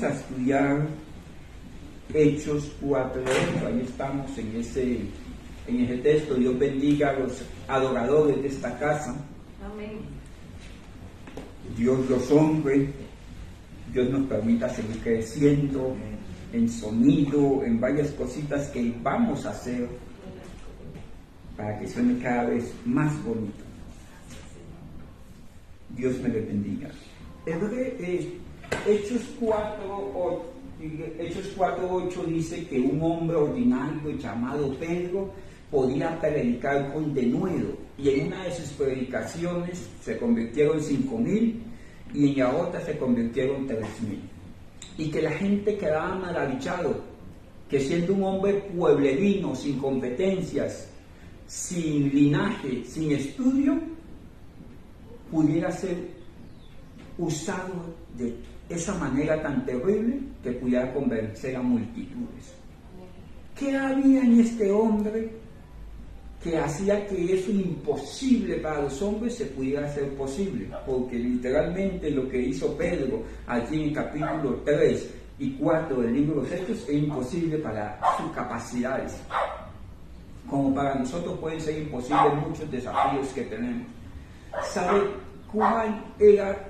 vamos a estudiar Hechos 4:8. Ahí estamos en ese texto. Dios bendiga a los adoradores de esta casa. Amén. Dios los honre. Dios nos permita seguir creciendo en sonido, en varias cositas que vamos a hacer para que suene cada vez más bonito. Dios me le bendiga. Hechos 4:8 dice que un hombre ordinario llamado Pedro podía predicar con denuedo, y en una de sus predicaciones se convirtieron 5,000 y en la otra se convirtieron 3,000, y que la gente quedaba maravillado que siendo un hombre pueblerino, sin competencias, sin linaje, sin estudio, pudiera ser usado de esa manera tan terrible que pudiera convencer a multitudes. ¿Qué había en este hombre que hacía que eso imposible para los hombres se pudiera hacer posible? Porque literalmente lo que hizo Pedro aquí en el capítulo 3 y 4 del libro de los Hechos es imposible para sus capacidades, como para nosotros pueden ser imposibles muchos desafíos que tenemos. ¿Sabe cuál era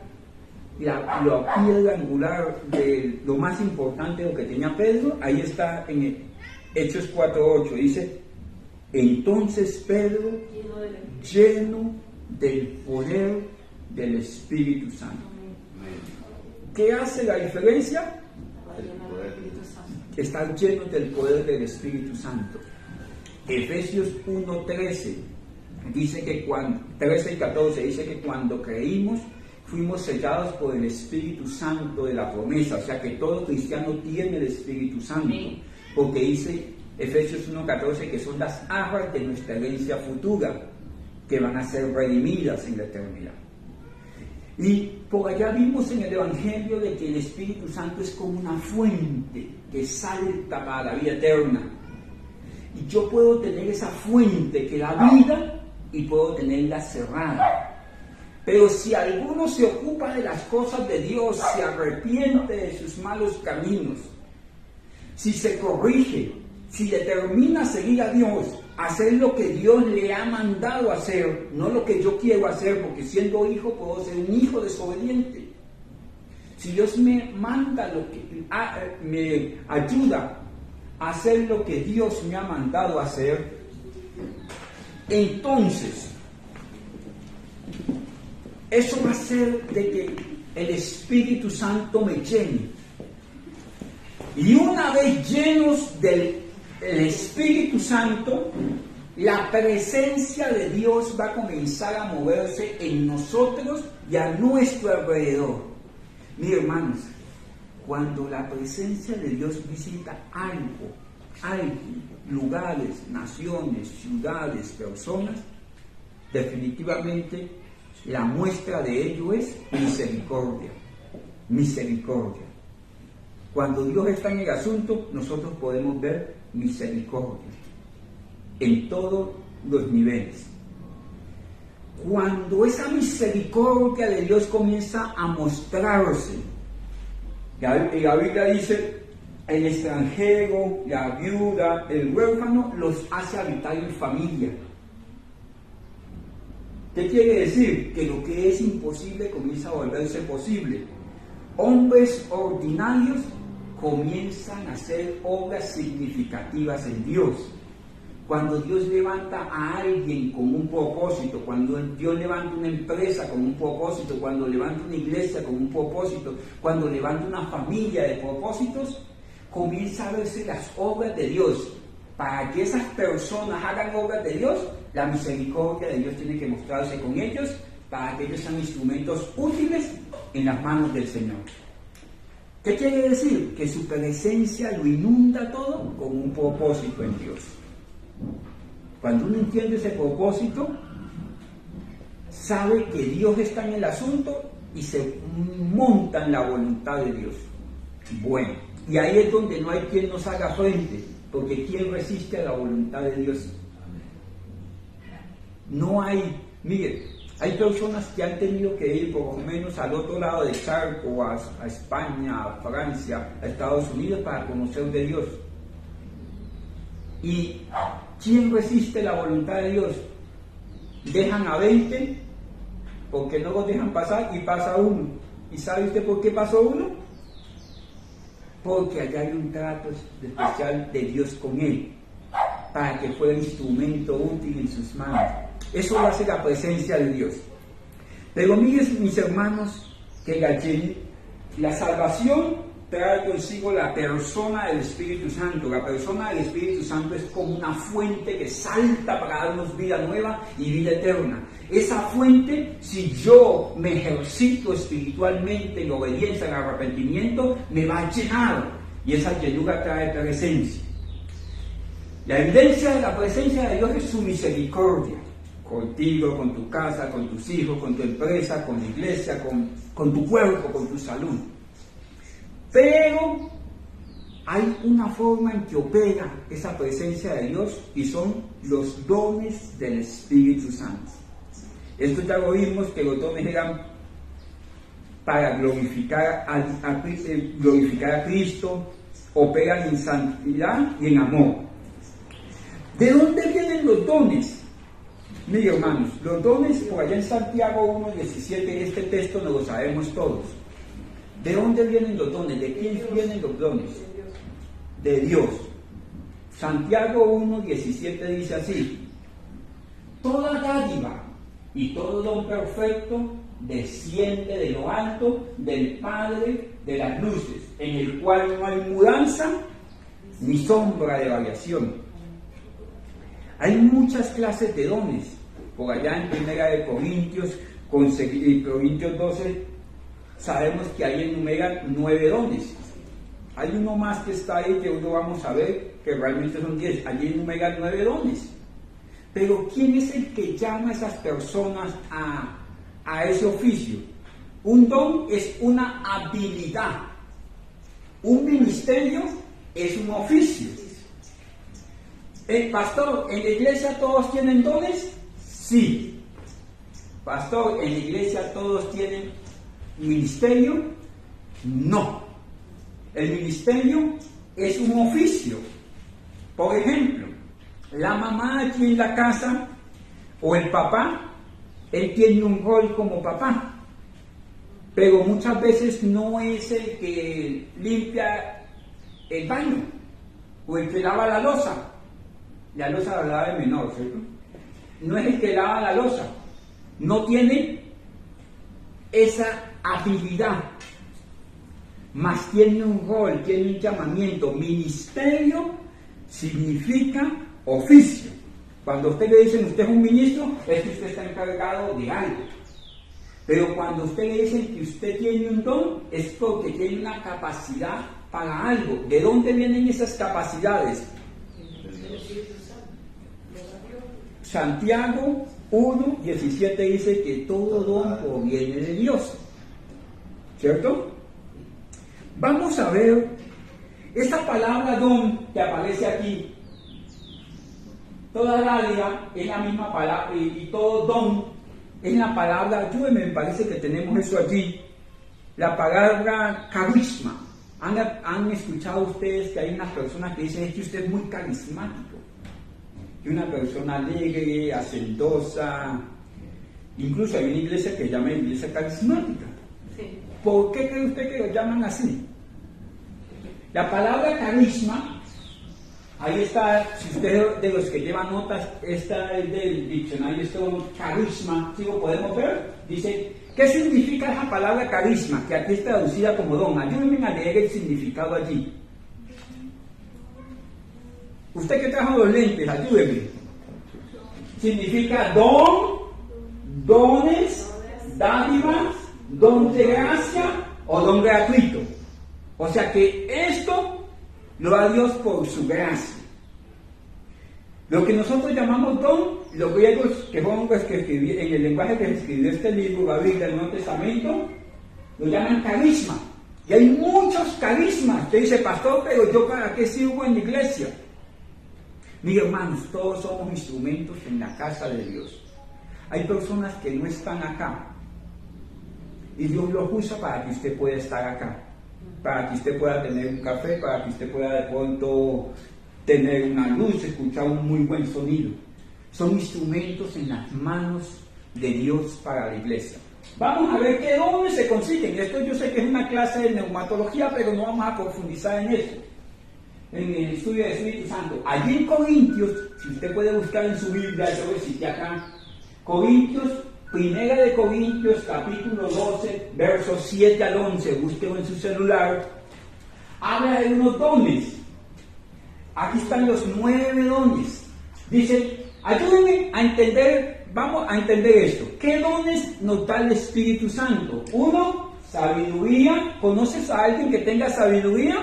la piedra angular de lo más importante de lo que tenía Pedro? Ahí está en Hechos 4:8, dice: entonces Pedro, lleno del poder del Espíritu Santo. ¿Qué hace la diferencia? Estar llenos del poder del Espíritu Santo. Efesios 1:13 dice que 13 y 14 dice que cuando creímos fuimos sellados por el Espíritu Santo de la promesa. O sea que todo cristiano tiene el Espíritu Santo, porque dice Efesios 1:14 que son las arras de nuestra herencia futura, que van a ser redimidas en la eternidad. Y por allá vimos en el Evangelio de que el Espíritu Santo es como una fuente que salta para la vida eterna. Y yo puedo tener esa fuente que da vida y puedo tenerla cerrada. Pero si alguno se ocupa de las cosas de Dios, se arrepiente de sus malos caminos, si se corrige, si determina seguir a Dios, hacer lo que Dios le ha mandado hacer, no lo que yo quiero hacer, porque siendo hijo puedo ser un hijo desobediente. Si Dios me manda me ayuda a hacer lo que Dios me ha mandado hacer, entonces eso va a hacer de que el Espíritu Santo me llene. Y una vez llenos del Espíritu Santo, la presencia de Dios va a comenzar a moverse en nosotros y a nuestro alrededor. Mis hermanos, cuando la presencia de Dios visita alguien, lugares, naciones, ciudades, personas, definitivamente la muestra de ello es misericordia. Misericordia. Cuando Dios está en el asunto, nosotros podemos ver misericordia en todos los niveles. Cuando esa misericordia de Dios comienza a mostrarse, la Biblia dice: el extranjero, la viuda, el huérfano, los hace habitar en familia. ¿Qué quiere decir? Que lo que es imposible comienza a volverse posible. Hombres ordinarios comienzan a hacer obras significativas en Dios. Cuando Dios levanta a alguien con un propósito, cuando Dios levanta una empresa con un propósito, cuando levanta una iglesia con un propósito, cuando levanta una familia de propósitos, comienza a verse las obras de Dios. Para que esas personas hagan obras de Dios, la misericordia de Dios tiene que mostrarse con ellos, para que ellos sean instrumentos útiles en las manos del Señor. ¿Qué quiere decir? Que su presencia lo inunda todo con un propósito en Dios. Cuando uno entiende ese propósito, sabe que Dios está en el asunto y se monta en la voluntad de Dios. Bueno, y ahí es donde no hay quien nos haga frente, porque ¿quién resiste a la voluntad de Dios? No hay, mire, Hay personas que han tenido que ir por lo menos al otro lado del charco, a España, a Francia, a Estados Unidos para conocer de Dios. ¿Y quién resiste la voluntad de Dios? Dejan a 20 porque no los dejan pasar y pasa uno. ¿Y sabe usted por qué pasó uno? Porque allá hay un trato especial de Dios con él, para que fuera instrumento útil en sus manos. Eso lo hace la presencia de Dios. Pero miren, mis hermanos, que la salvación trae consigo la persona del Espíritu Santo. La persona del Espíritu Santo es como una fuente que salta para darnos vida nueva y vida eterna. Esa fuente, si yo me ejercito espiritualmente en obediencia, en arrepentimiento, me va a llenar. Y esa llenura trae presencia. La evidencia de la presencia de Dios es su misericordia. Contigo, con tu casa, con tus hijos, con tu empresa, con la iglesia, con tu cuerpo, con tu salud. Pero hay una forma en que opera esa presencia de Dios y son los dones del Espíritu Santo. Esto ya lo vimos, que los dones eran para glorificar a Cristo, operan en santidad y en amor. ¿De dónde vienen los dones? Miren, hermanos, los dones, por allá en Santiago 1:17, este texto no lo sabemos todos. ¿De dónde vienen los dones? ¿De quién vienen los dones? De Dios. Santiago 1:17 dice así: toda dádiva y todo don perfecto desciende de lo alto del Padre de las luces, en el cual no hay mudanza ni sombra de variación. Hay muchas clases de dones. Por allá en 1 Corintios 12, sabemos que ahí enumeran 9 dones. Hay uno más que está ahí que hoy lo vamos a ver, que realmente son 10. Allí enumeran 9 dones. Pero ¿quién es el que llama a esas personas a ese oficio? Un don es una habilidad. Un ministerio es un oficio. Pastor, ¿en la iglesia todos tienen dones? Sí. Pastor, ¿en la iglesia todos tienen ministerio? No. El ministerio es un oficio. Por ejemplo, la mamá aquí en la casa o el papá, él tiene un rol como papá, pero muchas veces no es el que limpia el baño o el que lava la loza. La loza la lava de menor, ¿cierto? No es el que lava la loza, no tiene esa habilidad, mas tiene un rol, tiene un llamamiento. Ministerio significa oficio. Cuando a usted le dicen usted es un ministro, es que usted está encargado de algo. Pero cuando a usted le dicen que usted tiene un don, es porque tiene una capacidad para algo. ¿De dónde vienen esas capacidades? Santiago 1:17 dice que todo don proviene de Dios, ¿cierto? Vamos a ver esa palabra don que aparece aquí. Toda dádiva es la misma palabra y todo don es la palabra, ayúdenme, me parece que tenemos eso allí, la palabra carisma. ¿Han escuchado ustedes que hay unas personas que dicen que usted es muy carismático? Que una persona alegre, hacendosa, incluso hay una iglesia que llama iglesia carismática. Sí. ¿Por qué cree usted que lo llaman así? La palabra carisma, ahí está, si usted de los que llevan notas, esta es del diccionario, esto carisma, ¿sí lo podemos ver? Dice, ¿qué significa esa palabra carisma? Que aquí es traducida como don. Ayúdenme a leer el significado allí. Usted que trajo los lentes, ayúdeme. Significa don, dones, dádivas, don de gracia o don gratuito. O sea que esto lo da Dios por su gracia. Lo que nosotros llamamos don, los griegos que fueron los que escribieron, en el lenguaje que escribió este libro, la Biblia del Nuevo Testamento, lo llaman carisma. Y hay muchos carismas. Usted dice, pastor, pero yo para qué sirvo en la iglesia. Mire, hermanos, todos somos instrumentos en la casa de Dios. Hay personas que no están acá y Dios los usa para que usted pueda estar acá, para que usted pueda tener un café, para que usted pueda de pronto tener una luz, escuchar un muy buen sonido. Son instrumentos en las manos de Dios para la iglesia. Vamos a ver qué dones se consiguen. Esto yo sé que es una clase de neumatología, pero no vamos a profundizar en eso, en el estudio del Espíritu Santo. Allí en Corintios, si usted puede buscar en su Biblia, yo lo cité acá, Corintios, Primera de Corintios, capítulo 12, versos 7 al 11, búsquelo en su celular, habla de unos dones. Aquí están los 9 dones. Dice, ayúdenme a entender, vamos a entender esto. ¿Qué dones nos da el Espíritu Santo? 1, sabiduría. ¿Conoces a alguien que tenga sabiduría?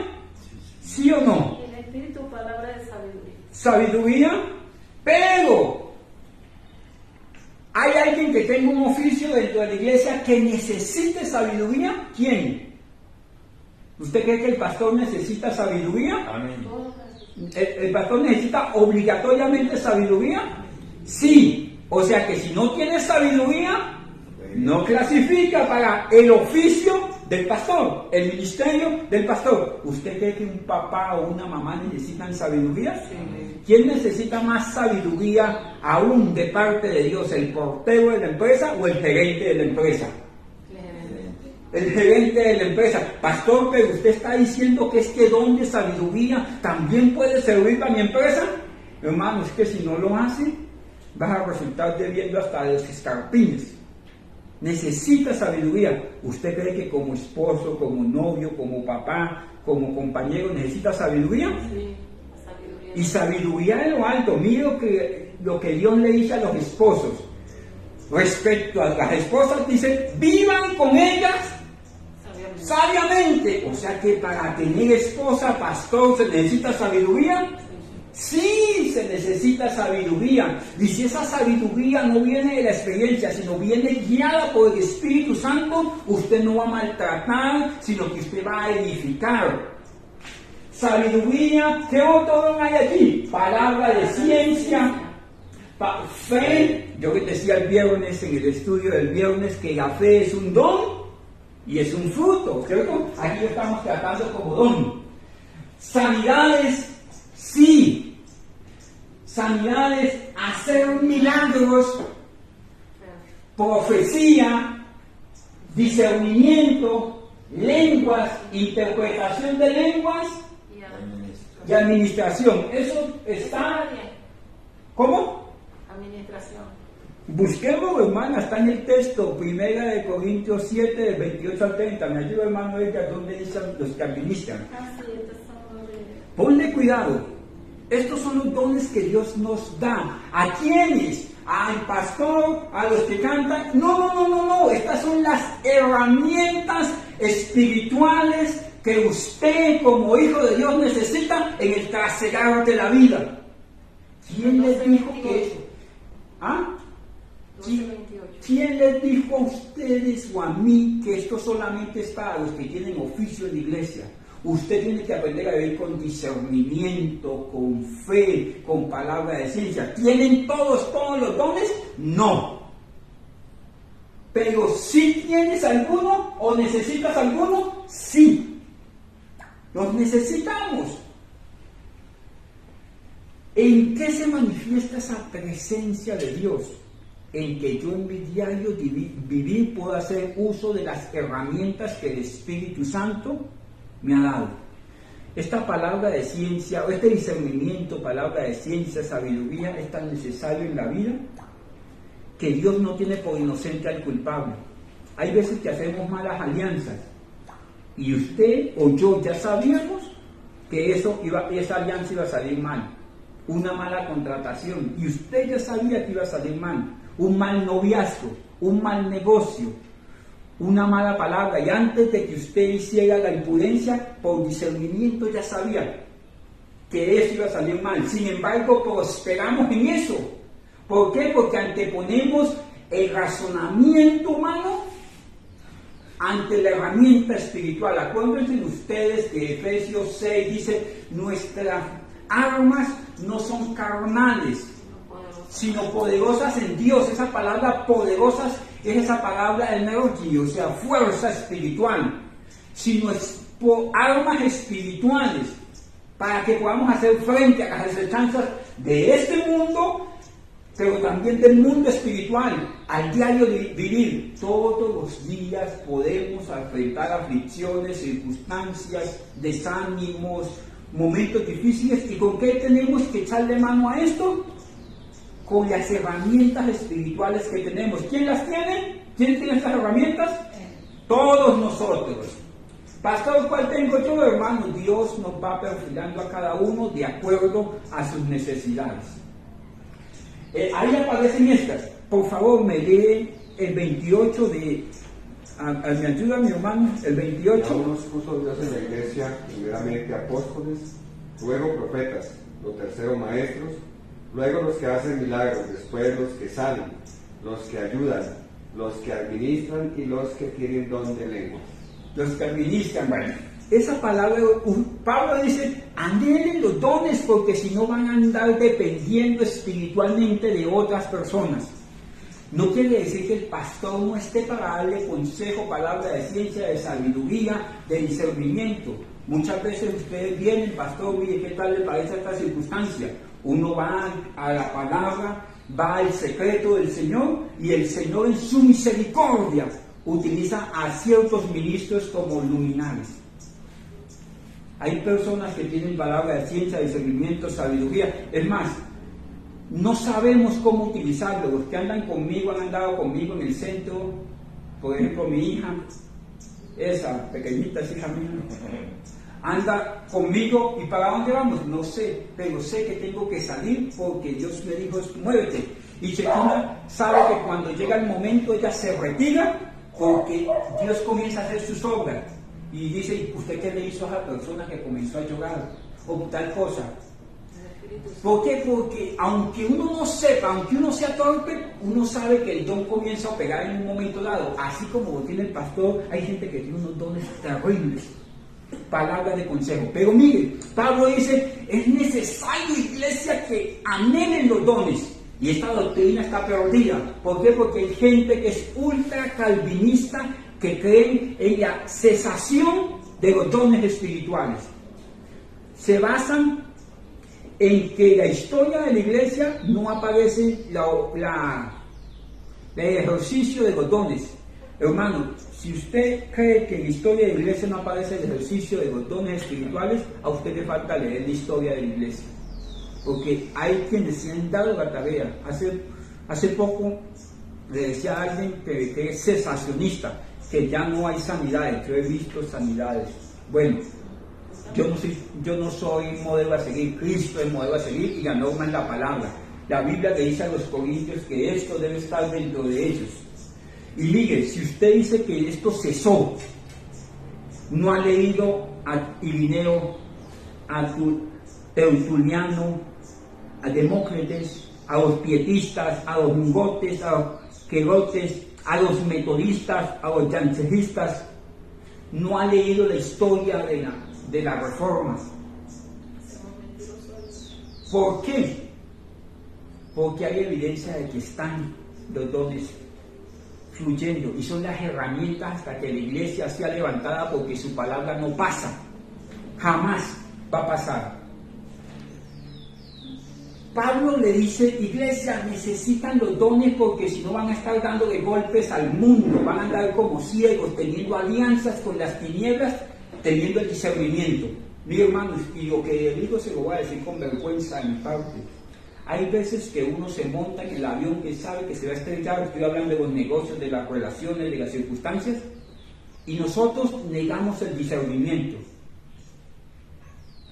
¿Sí o no? El Espíritu, palabra de sabiduría. Sabiduría, pero ¿hay alguien que tenga un oficio dentro de la iglesia que necesite sabiduría? ¿Quién? ¿Usted cree que el pastor necesita sabiduría? Amén. ¿El pastor necesita obligatoriamente sabiduría? Sí. O sea que si no tiene sabiduría, no clasifica para el oficio del pastor, el ministerio del pastor. ¿Usted cree que un papá o una mamá necesitan sabiduría? Sí. ¿Quién necesita más sabiduría aún de parte de Dios? ¿El portero de la empresa o el gerente de la empresa? El gerente de la empresa. Pastor, pero usted está diciendo que este don de sabiduría también puede servir para mi empresa. Hermano, es que si no lo hace, vas a resultar debiendo hasta los escarpines. Necesita sabiduría. ¿Usted cree que como esposo, como novio, como papá, como compañero necesita sabiduría? Sí, sabiduría. Y sabiduría de lo alto. Mire lo que Dios le dice a los esposos. Respecto a las esposas, dice, vivan con ellas sabiamente. O sea que para tener esposa, pastor, ¿se necesita sabiduría? Sí, se necesita sabiduría. Y si esa sabiduría no viene de la experiencia, sino viene guiada por el Espíritu Santo, usted no va a maltratar, sino que usted va a edificar. Sabiduría, ¿qué otro don hay aquí? Palabra de ciencia, fe. Yo que decía el viernes, en el estudio del viernes, que la fe es un don y es un fruto, ¿cierto? Aquí lo estamos tratando como don. Sanidades, sí. Sanidades, hacer milagros, profecía, discernimiento, lenguas, interpretación de lenguas y administración. Eso está... ¿Cómo? Administración. Busquemos, hermana, está en el texto, Primera de Corintios 7, del 28 al 30. Me ayuda, hermano, ella, donde dicen los que administran. Ponle cuidado. Estos son los dones que Dios nos da. ¿A quiénes? ¿Al pastor? ¿A los que cantan? No. Estas son las herramientas espirituales que usted como hijo de Dios necesita en el trasegar de la vida. ¿Quién les dijo que eso? ¿Ah? ¿Quién les dijo a ustedes o a mí que esto solamente es para los que tienen oficio en la iglesia? Usted tiene que aprender a vivir con discernimiento, con fe, con palabra de ciencia. ¿Tienen todos los dones? No. Pero si tienes alguno o necesitas alguno, sí. Los necesitamos. ¿En qué se manifiesta esa presencia de Dios? En que yo en mi diario vivir puedo hacer uso de las herramientas que el Espíritu Santo me ha dado. Esta palabra de ciencia, o este discernimiento, palabra de ciencia, sabiduría, es tan necesario en la vida que Dios no tiene por inocente al culpable. Hay veces que hacemos malas alianzas y usted o yo ya sabíamos que esa alianza iba a salir mal. Una mala contratación y usted ya sabía que iba a salir mal. Un mal noviazgo, un mal negocio, una mala palabra, y antes de que usted hiciera la imprudencia, por discernimiento ya sabía que eso iba a salir mal. Sin embargo, prosperamos en eso. ¿Por qué? Porque anteponemos el razonamiento humano ante la herramienta espiritual. Acuérdense ustedes que Efesios 6 dice, nuestras armas no son carnales, sino poderosas en Dios. Esa palabra poderosas es esa palabra energy, o sea, fuerza espiritual, sino armas espirituales para que podamos hacer frente a las acechanzas de este mundo, pero también del mundo espiritual, al diario vivir. Todos los días podemos enfrentar aflicciones, circunstancias, desánimos, momentos difíciles. ¿Y con qué tenemos que echarle mano a esto? Con las herramientas espirituales que tenemos. ¿Quién las tiene? ¿Quién tiene estas herramientas? Todos nosotros. Pastor, ¿cuál tengo yo, hermano? Dios nos va perfilando a cada uno de acuerdo a sus necesidades. Ahí aparecen estas. Por favor, me lee el 28 de... ¿Me ayuda mi hermano? El 28. Y aún nos puso Dios en la iglesia, primeramente apóstoles, luego profetas, los terceros maestros, luego los que hacen milagros, después los que sanan, los que ayudan, los que administran y los que tienen don de lengua. Los que administran, bueno, esa palabra, Pablo dice, anhelen los dones porque si no van a andar dependiendo espiritualmente de otras personas. No quiere decir que el pastor no esté para darle consejo, palabra de ciencia, de sabiduría, de discernimiento. Muchas veces ustedes vienen, pastor, mire, ¿qué tal le parece esta circunstancia? Uno va a la palabra, va al secreto del Señor y el Señor en su misericordia utiliza a ciertos ministros como luminares. Hay personas que tienen palabra de ciencia, discernimiento, sabiduría. Es más, no sabemos cómo utilizarlo. Los que andan conmigo, han andado conmigo en el centro. Por ejemplo, mi hija, esa pequeñita es hija mía, anda conmigo. ¿Y para dónde vamos? No sé, pero sé que tengo que salir porque Dios me dijo, muévete. Y Shekina sabe que cuando llega el momento ella se retira porque Dios comienza a hacer sus obras. Y dice, ¿usted qué le hizo a esa persona que comenzó a llorar? O tal cosa. ¿Por qué? Porque aunque uno no sepa, aunque uno sea torpe, uno sabe que el don comienza a operar en un momento dado. Así como lo tiene el pastor, hay gente que tiene unos dones terribles. Palabras de consejo. Pero mire, Pablo dice, es necesario, iglesia, que anhelen los dones. Y esta doctrina está perdida. ¿Por qué? Porque hay gente que es ultra calvinista, que creen en la cesación de los dones espirituales. Se basan en que la historia de la iglesia no aparece el ejercicio de los dones. Hermano, si usted cree que en la historia de la iglesia no aparece el ejercicio de los dones espirituales, a usted le falta leer la historia de la iglesia. Porque hay quienes se han dado la tarea. Hace poco le decía a alguien que es cesacionista, que ya no hay sanidades. Yo he visto sanidades. Bueno, yo no soy modelo a seguir. Cristo es modelo a seguir y la norma es la palabra. La Biblia le dice a los corintios que esto debe estar dentro de ellos. Y mire, si usted dice que esto cesó, no ha leído a Irineo, a Tertuliano, a Demócritus, a los pietistas, a los mingotes, a los querotes, a los metodistas, a los jansenistas, no ha leído la historia de la reforma. ¿Por qué? Porque hay evidencia de que están los dones fluyendo y son las herramientas hasta que la iglesia sea levantada, porque su palabra no pasa, jamás va a pasar. Pablo le dice, iglesia, necesitan los dones porque si no van a estar dándole golpes al mundo, van a andar como ciegos, teniendo alianzas con las tinieblas, teniendo el discernimiento. Mire, hermanos, y lo que digo se lo voy a decir con vergüenza en parte. Hay veces que uno se monta en el avión que sabe que se va a estrellar, estoy hablando de los negocios, de las relaciones, de las circunstancias, y nosotros negamos el discernimiento.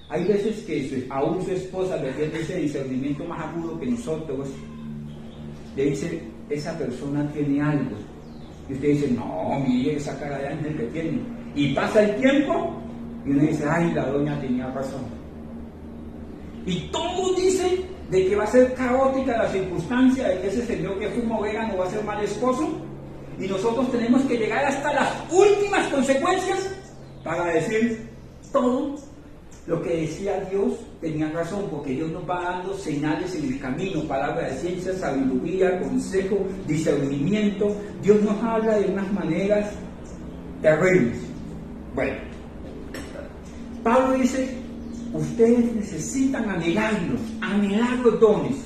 Hay veces que aún su esposa le tiene ese discernimiento más agudo que nosotros, le dice, esa persona tiene algo. Y usted dice, no, mire esa cara de ángel que tiene. Y pasa el tiempo y uno dice, ay, la doña tenía razón. Y todos dicen de que va a ser caótica la circunstancia, de que ese señor que fuma vegano va a ser mal esposo. Y nosotros tenemos que llegar hasta las últimas consecuencias para decir todo lo que decía Dios tenía razón, porque Dios nos va dando señales en el camino, palabra de ciencia, sabiduría, consejo, discernimiento. Dios nos habla de unas maneras terribles. Bueno, Pablo dice, ustedes necesitan anhelar los dones.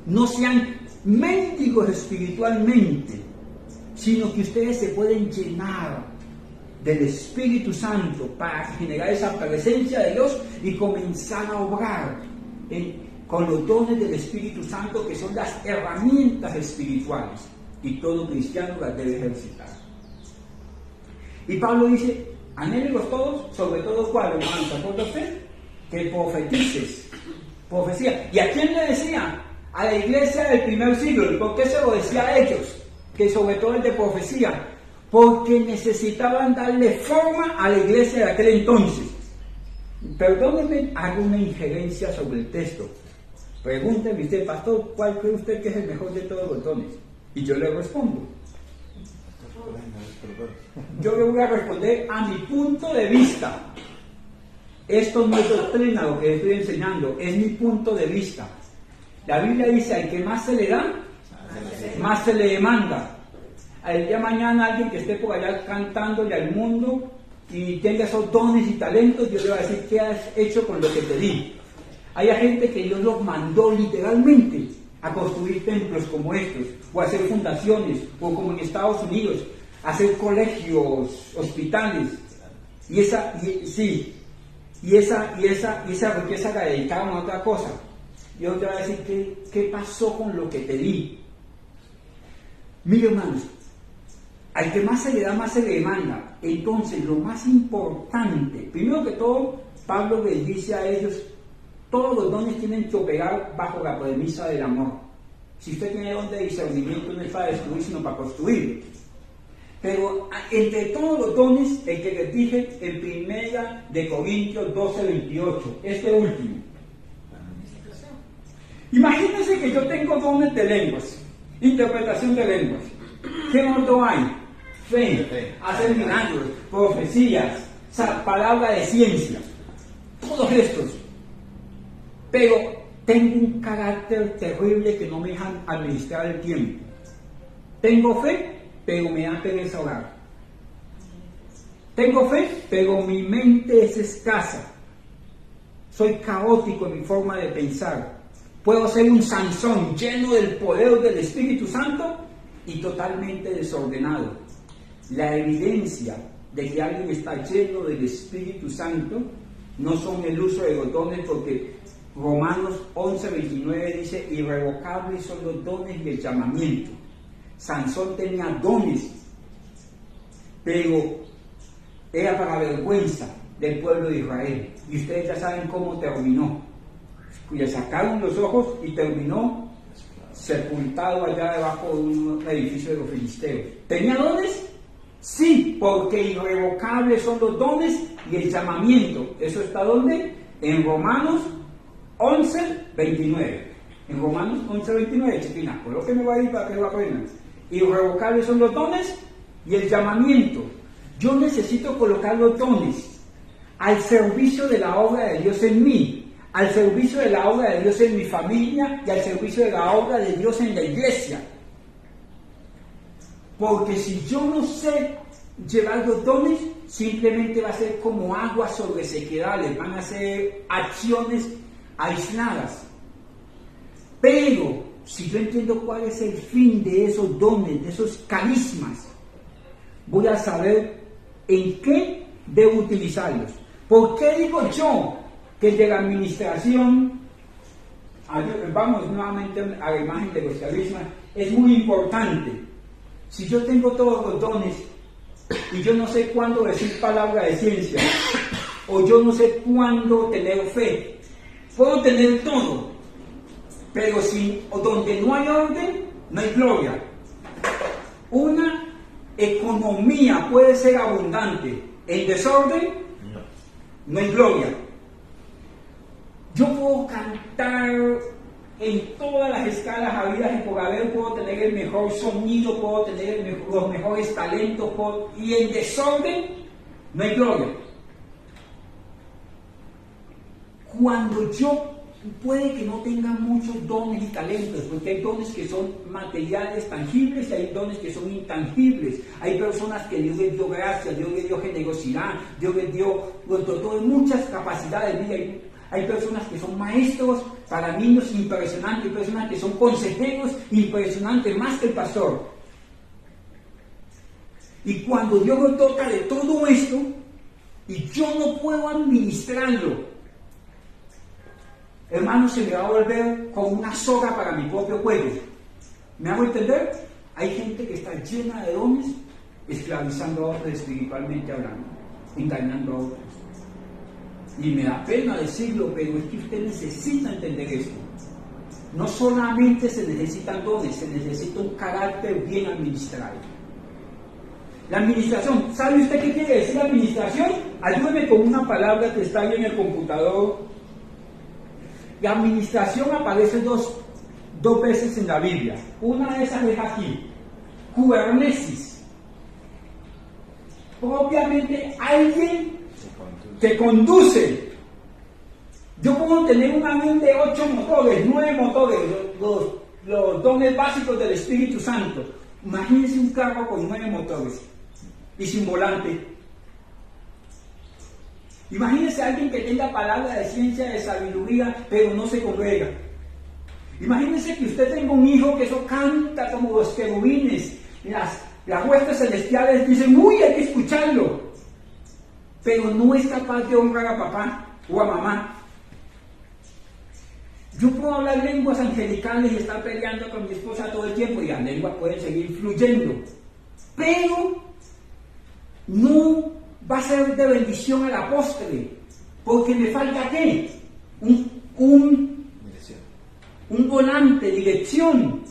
No sean mendigos espiritualmente, sino que ustedes se pueden llenar del Espíritu Santo para generar esa presencia de Dios y comenzar a obrar con los dones del Espíritu Santo, que son las herramientas espirituales, y todo cristiano las debe ejercitar. Y Pablo dice, anhélenlos todos, sobre todo ¿cuál, hermano? ¿Se acuerda usted? Que profetices, profecía. ¿Y a quién le decía? A la iglesia del primer siglo. ¿Por qué se lo decía a ellos? Que sobre todo el de profecía, porque necesitaban darle forma a la iglesia de aquel entonces. Perdónenme, hago una injerencia sobre el texto. Pregúnteme usted, pastor, ¿cuál cree usted que es el mejor de todos los dones? Y yo le respondo. Yo le voy a responder a mi punto de vista. Esto no es doctrina lo que estoy enseñando, es mi punto de vista. La Biblia dice, al que más se le da, más se le demanda. El día de mañana alguien que esté por allá cantándole al mundo y tenga esos dones y talentos, Dios le va a decir, ¿qué has hecho con lo que te di? Hay gente que Dios los mandó literalmente a construir templos como estos, o a hacer fundaciones, o como en Estados Unidos, a hacer colegios, hospitales. Y esa riqueza la dedicaron a otra cosa. Dios te va a decir, ¿qué pasó con lo que te di? Mire, hermanos, al que más se le da, más se le demanda. Entonces, lo más importante, primero que todo, Pablo les dice a ellos, todos los dones tienen que operar bajo la premisa del amor. Si usted tiene don de discernimiento, no es para destruir, sino para construir. Pero entre todos los dones, el que les dije en 1 Corintios 12:28, este último. Imagínense que yo tengo dones de lenguas, interpretación de lenguas. ¿Qué otro hay? Fe, hacer milagros, profecías, palabra de ciencia, todos estos. Pero tengo un carácter terrible que no me dejan administrar el tiempo. Tengo fe, pero me da pereza orar. Tengo fe, pero mi mente es escasa. Soy caótico en mi forma de pensar. Puedo ser un Sansón lleno del poder del Espíritu Santo y totalmente desordenado. La evidencia de que alguien está lleno del Espíritu Santo no son el uso de los dones, porque Romanos 11:29 dice, irrevocables son los dones y el llamamiento. Sansón tenía dones, pero era para vergüenza del pueblo de Israel. Y ustedes ya saben cómo terminó. Le sacaron los ojos y terminó sepultado allá debajo de un edificio de los filisteos. ¿Tenía dones? Sí, porque irrevocables son los dones y el llamamiento. ¿Eso está dónde? En Romanos 11:29. En Romanos 11:29, chiquina, colóquenme ahí para que lo aprendan. Irrevocables son los dones y el llamamiento. Yo necesito colocar los dones al servicio de la obra de Dios en mí, al servicio de la obra de Dios en mi familia y al servicio de la obra de Dios en la iglesia. Porque si yo no sé llevar los dones, simplemente va a ser como agua sobre sequedales, van a ser acciones aisladas. Pero si yo entiendo cuál es el fin de esos dones, de esos carismas, voy a saber en qué debo utilizarlos. ¿Por qué digo yo que el de la administración, vamos nuevamente a la imagen de los carismas, es muy importante? Si yo tengo todos los dones y yo no sé cuándo decir palabra de ciencia, o yo no sé cuándo tener fe, puedo tener todo, pero donde no hay orden, no hay gloria. Una economía puede ser abundante, en desorden, no hay gloria. Yo puedo cantar en todas las escalas habidas y por haber, puedo tener el mejor sonido, puedo tener los mejores talentos, y en desorden no hay gloria. cuando yo puede que no tenga muchos dones y talentos, porque hay dones que son materiales, tangibles, y hay dones que son intangibles. Hay personas que Dios les dio gracia, Dios les dio generosidad, Dios les dio muchas capacidades. Mira, hay personas que son maestros para niños impresionantes, hay personas que son consejeros impresionantes, más que el pastor. Y cuando Dios me toca de todo esto, y yo no puedo administrarlo, hermano, se me va a volver como una soga para mi propio cuello. ¿Me hago entender? Hay gente que está llena de dones, esclavizando a otros espiritualmente hablando, engañando a otros. Y me da pena decirlo, pero es que usted necesita entender esto. No solamente se necesitan dones, se necesita un carácter bien administrado. La administración, ¿sabe usted qué quiere decir administración? Ayúdeme con una palabra que está ahí en el computador. La administración aparece dos veces en la Biblia. Una de esas es aquí, kubernesis. Propiamente alguien que conduce. Yo puedo tener un avión de 8 motores, 9 motores, los dones básicos del Espíritu Santo. Imagínense un carro con 9 motores y sin volante. Imagínense a alguien que tenga palabra de ciencia, de sabiduría, pero no se congrega. Imagínense que usted tenga un hijo que eso canta como los querubines. Las huestes celestiales dicen, uy, hay que escucharlo. Pero no es capaz de honrar a papá o a mamá. Yo puedo hablar lenguas angelicales y estar peleando con mi esposa todo el tiempo y las lenguas pueden seguir fluyendo. Pero no va a ser de bendición al apóstol, porque me falta ¿qué? Un volante, dirección.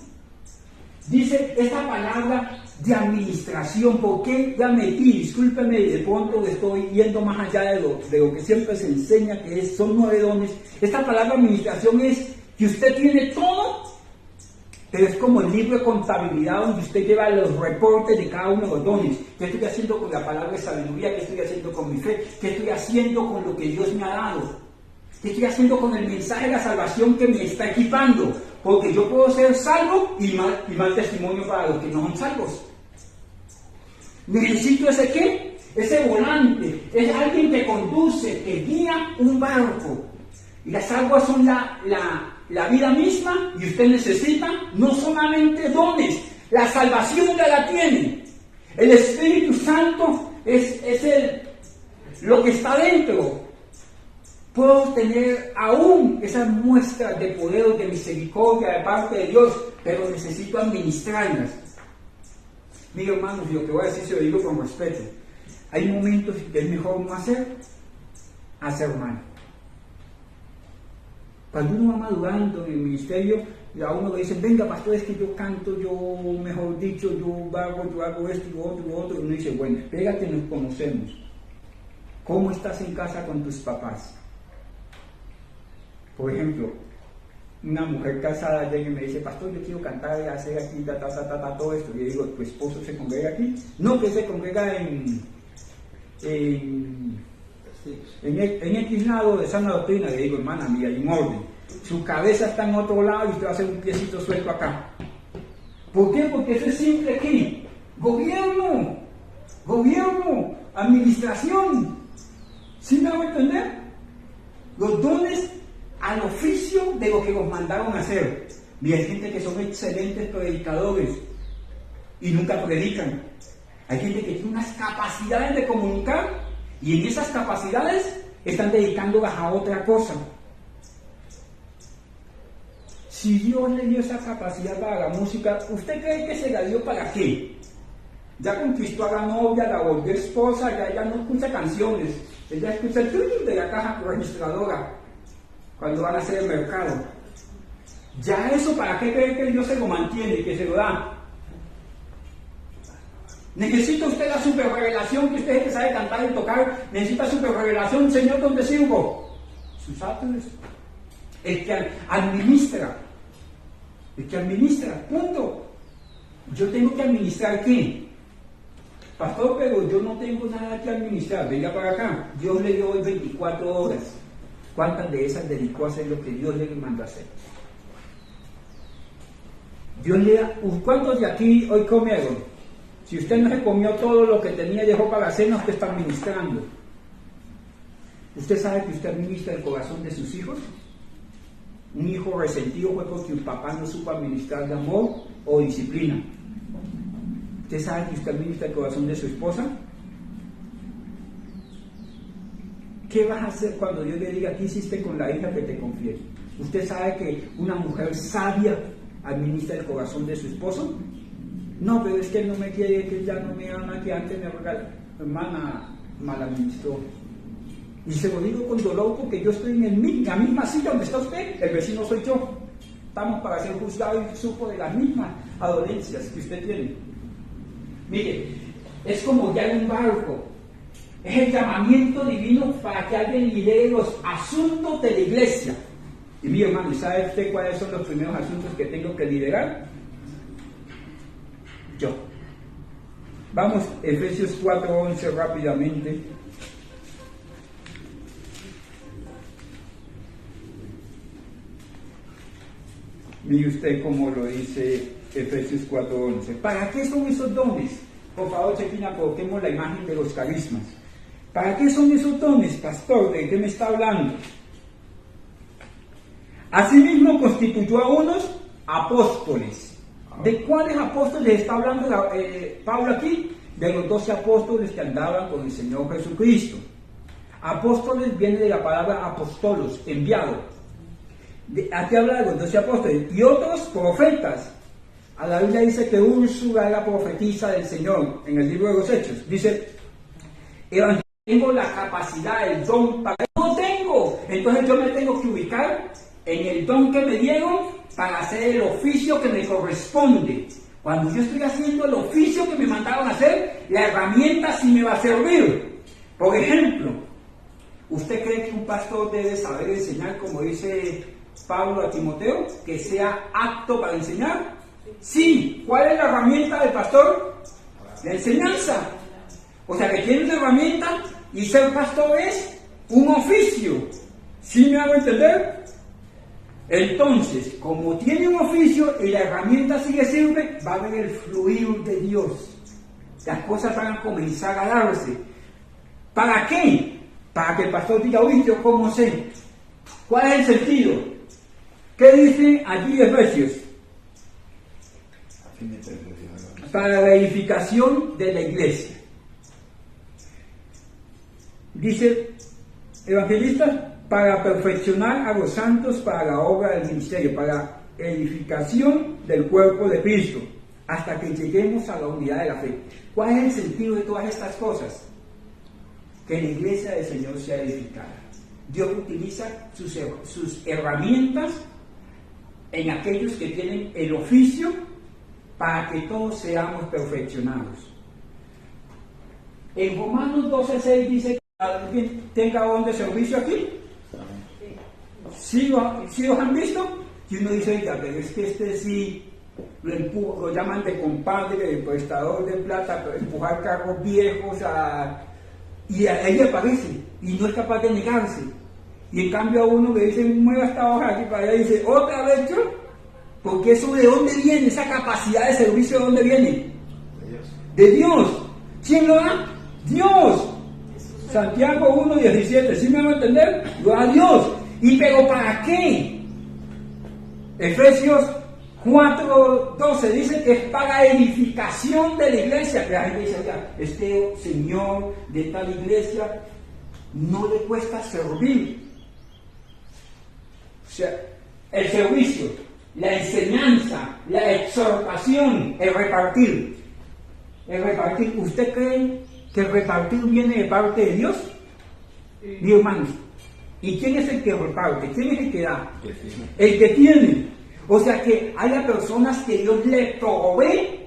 Dice esta palabra de administración. ¿Por qué ya metí? Discúlpeme, de pronto estoy yendo más allá de lo que siempre se enseña, que son 9 dones. Esta palabra administración es que usted tiene todo, pero es como el libro de contabilidad donde usted lleva los reportes de cada uno de los dones. ¿Qué estoy haciendo con la palabra de sabiduría? ¿Qué estoy haciendo con mi fe? ¿Qué estoy haciendo con lo que Dios me ha dado? ¿Qué estoy haciendo con el mensaje de la salvación que me está equipando? Porque yo puedo ser salvo y mal testimonio para los que no son salvos. Necesito ese ¿qué? Ese volante. Es alguien que conduce, que guía un barco. Y las aguas son la vida misma, y usted necesita no solamente dones, la salvación ya la tiene. El Espíritu Santo es lo que está dentro. Puedo tener aún esas muestras de poder, de misericordia de parte de Dios, pero necesito administrarlas. Mira, hermanos, lo que voy a decir se lo digo con respeto. Hay momentos que es mejor no hacer mal. Cuando uno va madurando en el ministerio, y a uno le dicen, venga pastor, es que yo canto, yo mejor dicho, yo hago esto y lo otro, y uno dice, bueno, espérate, nos conocemos. ¿Cómo estás en casa con tus papás? Por ejemplo, una mujer casada llega y me dice, pastor, yo quiero cantar y hacer aquí, todo esto. Y yo digo, ¿tu esposo se congrega aquí? No, que se congrega en X lado de sana doctrina. Le digo, hermana, mira, hay un orden. Su cabeza está en otro lado y usted va a hacer un piecito suelto acá. ¿Por qué? Porque eso es simple aquí. Gobierno, administración. ¿Sí me hago entender? Los dones al oficio de lo que los mandaron a hacer. Y hay gente que son excelentes predicadores y nunca predican. Hay gente que tiene unas capacidades de comunicar y en esas capacidades están dedicándolas a otra cosa. Si Dios le dio esa capacidad para la música, ¿usted cree que se la dio para qué? Ya conquistó a la novia, la volvió esposa, ya no escucha canciones. Ella escucha el tuyo de la caja registradora cuando van a hacer el mercado. Ya eso, ¿para qué cree que Dios se lo mantiene, que se lo da? ¿Necesita usted la super revelación que usted que sabe cantar y tocar? ¿Necesita super revelación? Señor, ¿dónde sirvo? Sus ángeles. El que administra. Punto. Yo tengo que administrar ¿qué? Pastor, pero yo no tengo nada que administrar. Venga para acá. Dios le dio hoy 24 horas. ¿Cuántas de esas dedicó a hacer lo que Dios le mandó a hacer? Dios le da, ¿cuántos de aquí hoy comieron? Si usted no se comió todo lo que tenía y dejó para la cena, usted está administrando. ¿Usted sabe que usted administra el corazón de sus hijos? Un hijo resentido fue porque un papá no supo administrar de amor o disciplina. ¿Usted sabe que usted administra el corazón de su esposa? ¿Qué vas a hacer cuando Dios le diga qué hiciste con la hija que te confié? ¿Usted sabe que una mujer sabia administra el corazón de su esposo? No, pero es que él no me quiere, que él ya no me ama, que antes me regaló. Hermana, mal administró. Y se lo digo con dolor porque yo estoy en la misma silla donde está usted, el vecino soy yo. Estamos para ser juzgados y supo de las mismas adolencias que usted tiene. Mire, es como ya en un barco. Es el llamamiento divino para que alguien lidere los asuntos de la iglesia. Y mi hermano, ¿sabe usted cuáles son los primeros asuntos que tengo que liderar? Yo. Vamos, Efesios 4:11 rápidamente. Mire usted cómo lo dice Efesios 4:11. ¿Para qué son esos dones? Por favor, Chequina, coloquemos la imagen de los carismas. ¿Para qué son esos dones, pastor? ¿De qué me está hablando? Asimismo constituyó a unos apóstoles. ¿De cuáles apóstoles está hablando Pablo aquí? De los 12 apóstoles que andaban con el Señor Jesucristo. Apóstoles viene de la palabra apostolos, enviado. Aquí habla de los 12 apóstoles. Y otros profetas. A la Biblia dice que Úrsula era profetisa del Señor en el libro de los Hechos. Dice, tengo la capacidad, el don para... No tengo. Entonces yo me tengo que ubicar en el don que me dieron para hacer el oficio que me corresponde. Cuando yo estoy haciendo el oficio que me mandaron a hacer, la herramienta sí me va a servir. Por ejemplo, ¿usted cree que un pastor debe saber enseñar, como dice Pablo a Timoteo, que sea apto para enseñar? Sí. ¿Cuál es la herramienta del pastor? La enseñanza. O sea, que tiene una herramienta y ser pastor es un oficio. ¿Sí me hago entender? Entonces, como tiene un oficio y la herramienta sí le sirve, va a haber el fluir de Dios. Las cosas van a comenzar a darse. ¿Para qué? Para que el pastor diga, uy, ¿yo cómo sé? ¿Cuál es el sentido? ¿Qué dice allí Efesios? Para la edificación de la iglesia. Dice, evangelista, para perfeccionar a los santos para la obra del ministerio, para edificación del cuerpo de Cristo, hasta que lleguemos a la unidad de la fe. ¿Cuál es el sentido de todas estas cosas? Que la iglesia del Señor sea edificada. Dios utiliza sus herramientas en aquellos que tienen el oficio para que todos seamos perfeccionados. En Romanos 12:6 dice que alguien tenga don de servicio aquí. ¿Sí los han visto? Y uno dice, oiga, pero es que este sí lo llaman de compadre, de prestador de plata, para empujar carros viejos y ahí aparece y no es capaz de negarse. Y en cambio a uno le dicen, mueva esta hoja aquí para allá y dice, ¿otra vez yo? Porque eso ¿de dónde viene? Esa capacidad de servicio ¿de dónde viene? De Dios. ¿Quién lo da? Dios. Santiago 1:17, ¿sí me van a entender? Lo da Dios. ¿Y pero para qué? Efesios 4:12 dice que es para edificación de la iglesia. Que la gente dice, oiga, este señor de tal iglesia no le cuesta servir. O sea, el servicio, la enseñanza, la exhortación, el repartir. El repartir. ¿Usted cree que el repartir viene de parte de Dios? Mi hermano. ¿Y quién es el que reparte? ¿Quién es el que da? El que tiene. O sea que haya personas que Dios le provee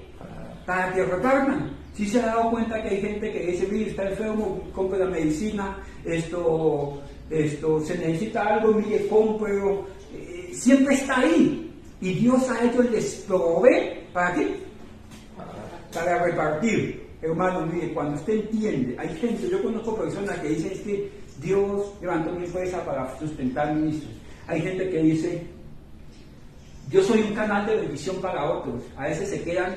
para que repartan. ¿Sí se ha dado cuenta que hay gente que dice, mire, está enfermo, compre la medicina, esto se necesita algo, mire, cómprelo? Siempre está ahí. Y Dios a ellos les provee, ¿para qué? Para repartir. Hermano, mire, cuando usted entiende, hay gente, yo conozco personas que dicen, es que Dios levantó mi empresa para sustentar ministros. Hay gente que dice, yo soy un canal de bendición para otros. A veces se quedan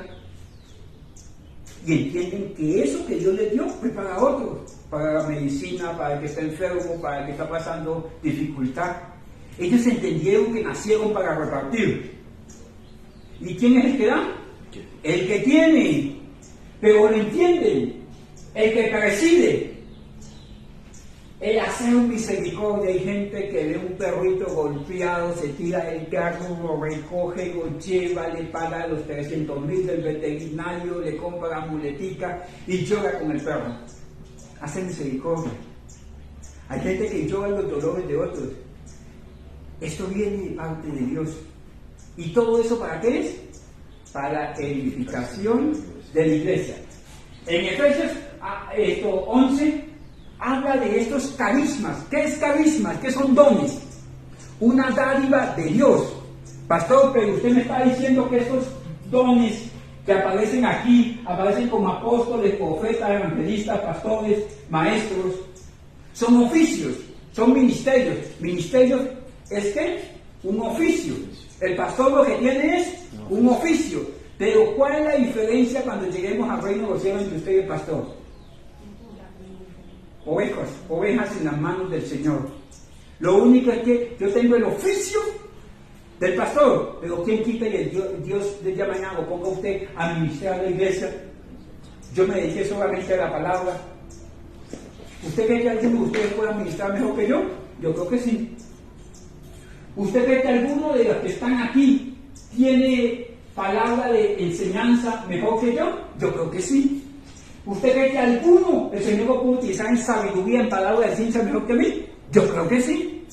y entienden que eso que Dios les dio fue para otros, para la medicina, para el que está enfermo, para el que está pasando dificultad. Ellos entendieron que nacieron para repartir. ¿Y quién es el que da? El que tiene. Pero lo entienden. El que preside. El hacer misericordia. Hay gente que ve un perrito golpeado, se tira del carro, lo recoge, lo lleva, le paga los 300,000 del veterinario, le compra la muletica y llora con el perro. Hace misericordia. Hay gente que llora los dolores de otros. Esto viene de parte de Dios. ¿Y todo eso para qué es? Para la edificación de la iglesia. En Efesios 11 habla de estos carismas. ¿Qué es carismas? ¿Qué son dones? Una dádiva de Dios. Pastor, pero usted me está diciendo que estos dones que aparecen aquí, aparecen como apóstoles, profetas, evangelistas, pastores, maestros, son oficios, son ministerios. Ministerios es que un oficio. El pastor lo que tiene es un oficio. Pero ¿cuál es la diferencia cuando lleguemos al reino de los cielos entre usted y el pastor? Ovejas en las manos del Señor. Lo único es que yo tengo el oficio del pastor, pero ¿quién quita y Dios de día mañana lo ponga a usted a administrar la iglesia? Yo me dediqué solamente a la palabra. ¿Usted cree que alguien de ustedes puede administrar mejor que yo? Yo creo que sí. ¿Usted cree que alguno de los que están aquí tiene palabra de enseñanza mejor que yo? Yo creo que sí. ¿Usted cree que alguno el Señor lo puede utilizar en sabiduría, en palabra de ciencia mejor que mí? Yo creo que sí.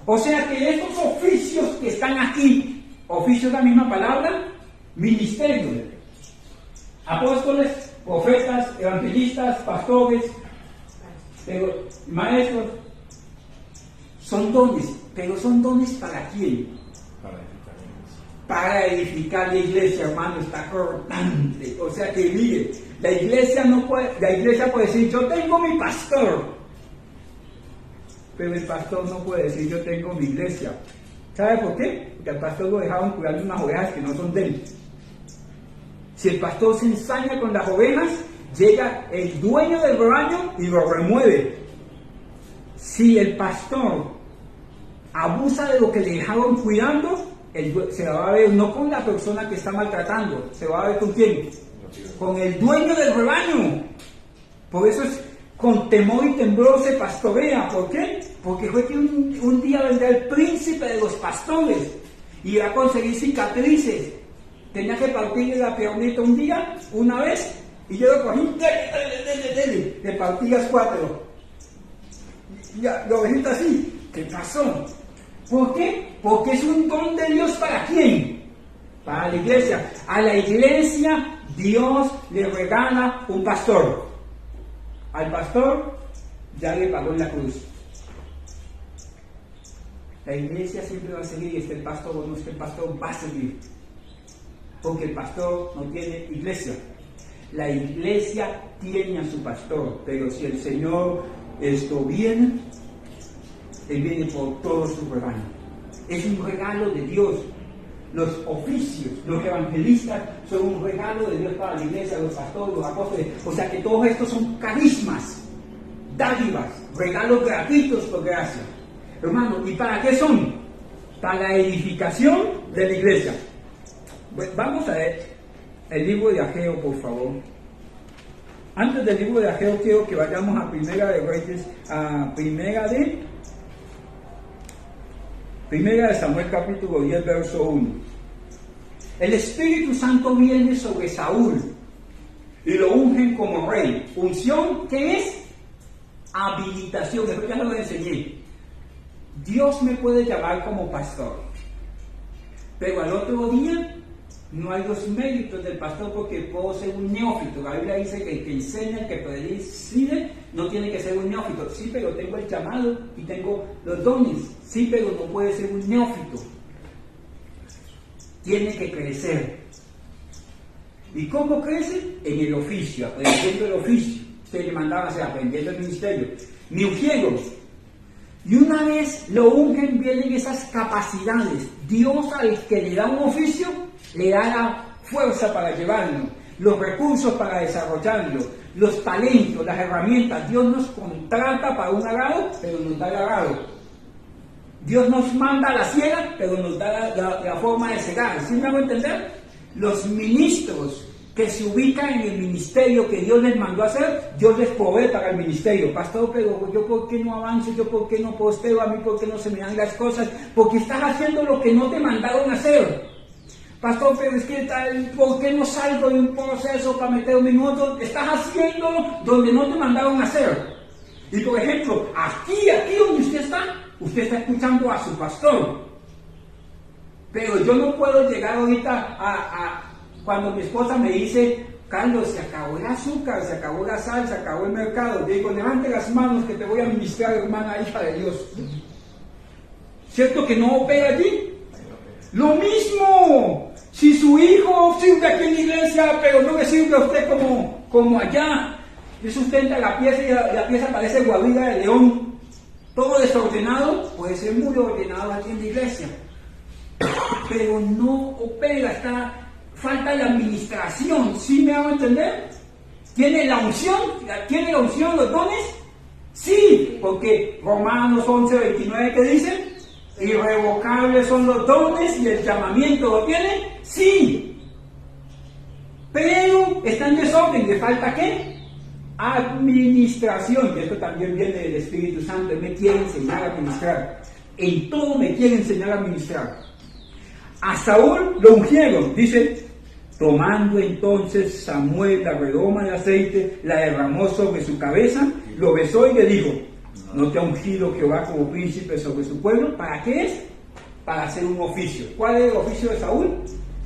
O sea que estos oficios que están aquí, oficios de la misma palabra, ministerios, apóstoles, profetas, evangelistas, pastores, maestros, son dones, pero son dones ¿para quién? Para edificar la iglesia, hermano, está cortante. O sea que mire, la iglesia puede decir, yo tengo mi pastor, pero el pastor no puede decir, yo tengo mi iglesia. ¿Sabe por qué? Porque al pastor lo dejaron cuidando unas ovejas que no son de él. Si el pastor se ensaña con las ovejas, llega el dueño del rebaño y lo remueve. Si el pastor abusa de lo que le dejaron cuidando, se va a ver no con la persona que está maltratando, se va a ver con quién, con el dueño del rebaño. Por eso es con temor y temblor se pastorea. ¿Por qué? Porque fue que un día vendrá el príncipe de los pastores y va a conseguir cicatrices. Tenía que partirle la piernita un día, una vez, y yo lo cogí, le partí las 4. Ya, lo ovejita así. ¿Qué pasó? ¿Por qué? Porque es un don de Dios. ¿Para quién? Para la iglesia. A la iglesia Dios le regala un pastor. Al pastor ya le pagó en la cruz. La iglesia siempre va a seguir, y esté el pastor o no esté el pastor, va a seguir. Porque el pastor no tiene iglesia. La iglesia tiene a su pastor, pero si el Señor viene, Él viene por todo su rebaño. Es un regalo de Dios. Los oficios, los evangelistas son un regalo de Dios para la iglesia, los pastores, los apóstoles. O sea que todos estos son carismas, dádivas, regalos gratuitos por gracia. Hermano, ¿y para qué son? Para la edificación de la iglesia. Pues vamos a ver el libro de Ageo, por favor. Antes del libro de Ageo quiero que vayamos a Primera de Reyes, a Primera de Samuel capítulo 10, verso 1. El Espíritu Santo viene sobre Saúl y lo ungen como rey. Unción, ¿qué es? Habilitación, después ya lo enseñé. Dios me puede llamar como pastor, pero al otro día no hay los méritos del pastor porque puedo ser un neófito. La Biblia dice que el que enseña, el que preside, no tiene que ser un neófito. Sí, pero tengo el llamado y tengo los dones. Sí, pero no puede ser un neófito. Tiene que crecer. ¿Y cómo crece? En el oficio, aprendiendo el oficio. Usted le mandaba a hacer aprendiendo el ministerio. me ungieron. Y una vez lo ungen, vienen esas capacidades. Dios al que le da un oficio, le da la fuerza para llevarlo, los recursos para desarrollarlo, los talentos, las herramientas. Dios nos contrata para un arado, pero nos da el arado. Dios nos manda a la siega, pero nos da la forma de cegar. ¿Sí me hago entender? Los ministros que se ubican en el ministerio que Dios les mandó a hacer, Dios les provee para el ministerio. Pastor, pero yo por qué no avanzo, yo por qué no posteo, a mí por qué no se me dan las cosas, porque estás haciendo lo que no te mandaron a hacer. Pastor, pero es que ¿por qué no salgo de un proceso para meterme en otro? Estás haciendo donde no te mandaron a hacer. Y por ejemplo, aquí donde usted está escuchando a su pastor. Pero yo no puedo llegar ahorita cuando mi esposa me dice, Carlos, se acabó el azúcar, se acabó la sal, se acabó el mercado. Yo digo, levante las manos que te voy a ministrar, hermana, hija de Dios. ¿Cierto que no opera allí? Lo mismo, si su hijo sirve aquí en la iglesia, pero no le sirve a usted como allá, le sustenta la pieza y la pieza parece guarida de león, todo desordenado, puede ser muy ordenado aquí en la iglesia, pero no opera, falta la administración. ¿Sí me hago entender? ¿Tiene la unción los dones? Sí, porque Romanos 11:29 que dice, irrevocables son los dones y el llamamiento, ¿lo tiene? Sí, pero está en desorden. ¿Le falta qué? Administración. Y esto también viene del Espíritu Santo. Él me quiere enseñar a administrar, en todo me quiere enseñar a administrar. A Saúl lo ungieron, dice, tomando entonces Samuel la redoma de aceite, la derramó sobre su cabeza, lo besó y le dijo, ¿no te ha ungido Jehová como príncipe sobre su pueblo? ¿Para qué es? Para hacer un oficio. ¿Cuál es el oficio de Saúl?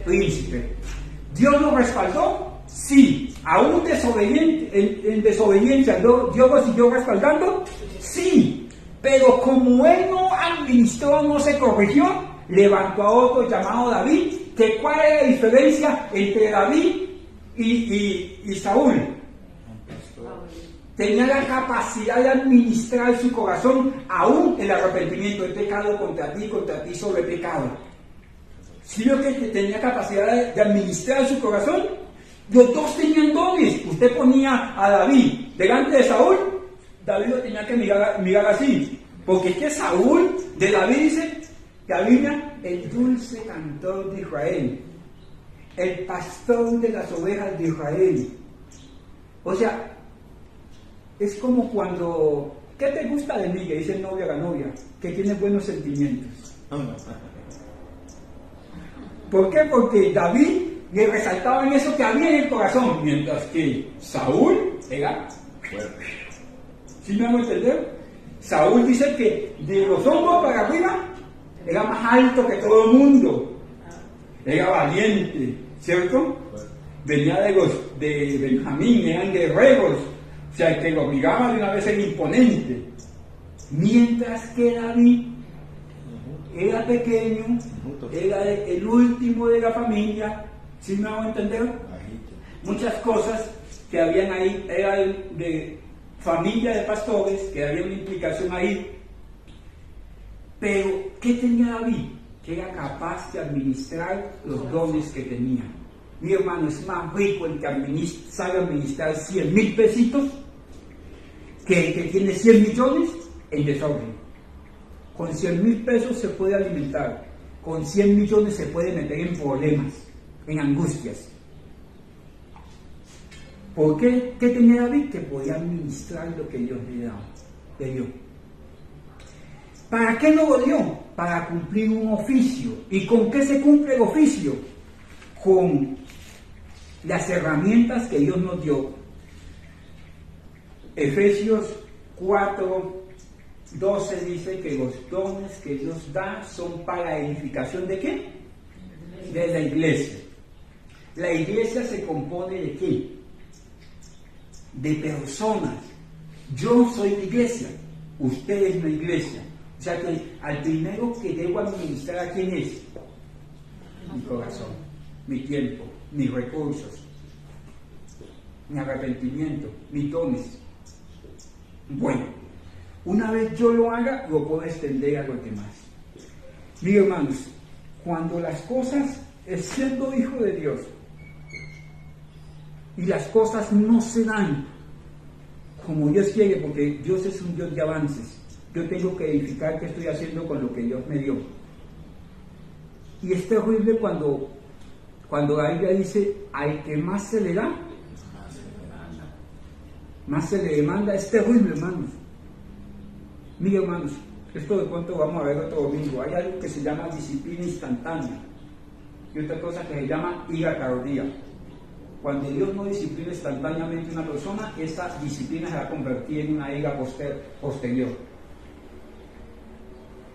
Príncipe. ¿Dios lo respaldó? Sí. ¿Aún en desobediencia Dios lo siguió respaldando? Sí. Pero como él no administró, no se corrigió, levantó a otro llamado David. ¿Que cuál es la diferencia entre David y Saúl? Tenía la capacidad de administrar su corazón, aún el arrepentimiento. He pecado contra ti sobre pecado. ¿Sí vio que tenía capacidad de administrar su corazón? Los dos tenían dones. Usted ponía a David delante de Saúl, David lo tenía que mirar así. Porque es que Saúl, de David dice, David, el dulce cantor de Israel, el pastor de las ovejas de Israel. O sea, es como cuando, ¿qué te gusta de mí? Que dice el novio a la novia, que tiene buenos sentimientos. ¿Por qué? Porque David le resaltaba en eso que había en el corazón, mientras que Saúl era fuerte. ¿Sí me hago entender? Saúl dice que de los hombros para arriba era más alto que todo el mundo, era valiente, ¿cierto? Venía de Benjamín, eran guerreros. O sea, que lo miraba de una vez en imponente. Mientras que David era pequeño, era el último de la familia. ¿Sí me hago entender? Muchas cosas que habían ahí, era de familia de pastores, que había una implicación ahí. Pero, ¿qué tenía David? Que era capaz de administrar los dones que tenía. Mi hermano, es más rico el que sabe administrar 100,000 pesitos que el que tiene 100 millones en desorden. Con 100,000 pesos se puede alimentar, con 100 millones se puede meter en problemas, en angustias. ¿Por qué? ¿Qué tenía David? Que podía administrar lo que Dios le dio. ¿Para qué lo dio? Para cumplir un oficio. ¿Y con qué se cumple el oficio? Con las herramientas que Dios nos dio. Efesios 4:12 dice que los dones que Dios da son para edificación ¿de qué? De la iglesia. La iglesia se compone ¿de qué? De personas. Yo soy la iglesia, usted es la iglesia. O sea que al primero que debo administrar, ¿a quién es? Mi corazón, mi tiempo, mis recursos, mi arrepentimiento, mis dones. Bueno, Una vez yo lo haga, lo puedo extender a los demás. Miren, hermanos, cuando las cosas, siendo hijo de Dios, y las cosas no se dan como Dios quiere, porque Dios es un Dios de avances, yo tengo que edificar qué estoy haciendo con lo que Dios me dio. Y es terrible cuando la Biblia dice, al que más se le da, más se le demanda. Es terrible, hermanos. Mire, hermanos, esto de pronto vamos a ver otro domingo. Hay algo que se llama disciplina instantánea y otra cosa que se llama ira tardía. Cuando Dios no disciplina instantáneamente a una persona, esa disciplina se va a convertir en una ira posterior.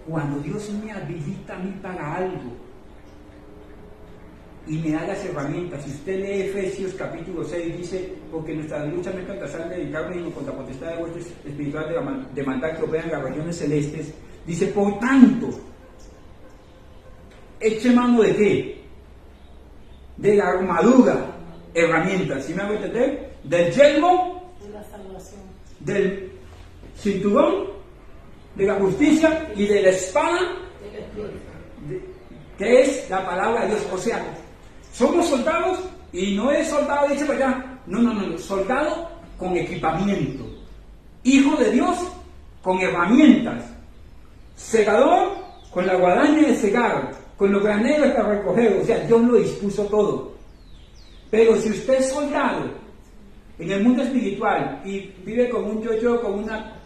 Cuando Dios me habilita a mí para algo y me da las herramientas, si usted lee Efesios capítulo 6, dice, porque nuestra lucha no es contra sangre y carne, sino contra potestad de huestes espirituales de maldad que operan en las regiones celestes. Dice, por tanto, eche mano de qué? De la armadura, herramientas, ¿sí me hago entender? Del yelmo, de la salvación, del cinturón, de la justicia y de la espada, del Espíritu. que es la palabra de Dios. O sea, somos soldados y no es soldado dice para allá. No, soldado con equipamiento, hijo de Dios con herramientas, segador con la guadaña de segar, con los graneros para recoger. O sea, Dios lo dispuso todo. Pero si usted es soldado en el mundo espiritual y vive con un yo-yo, con una...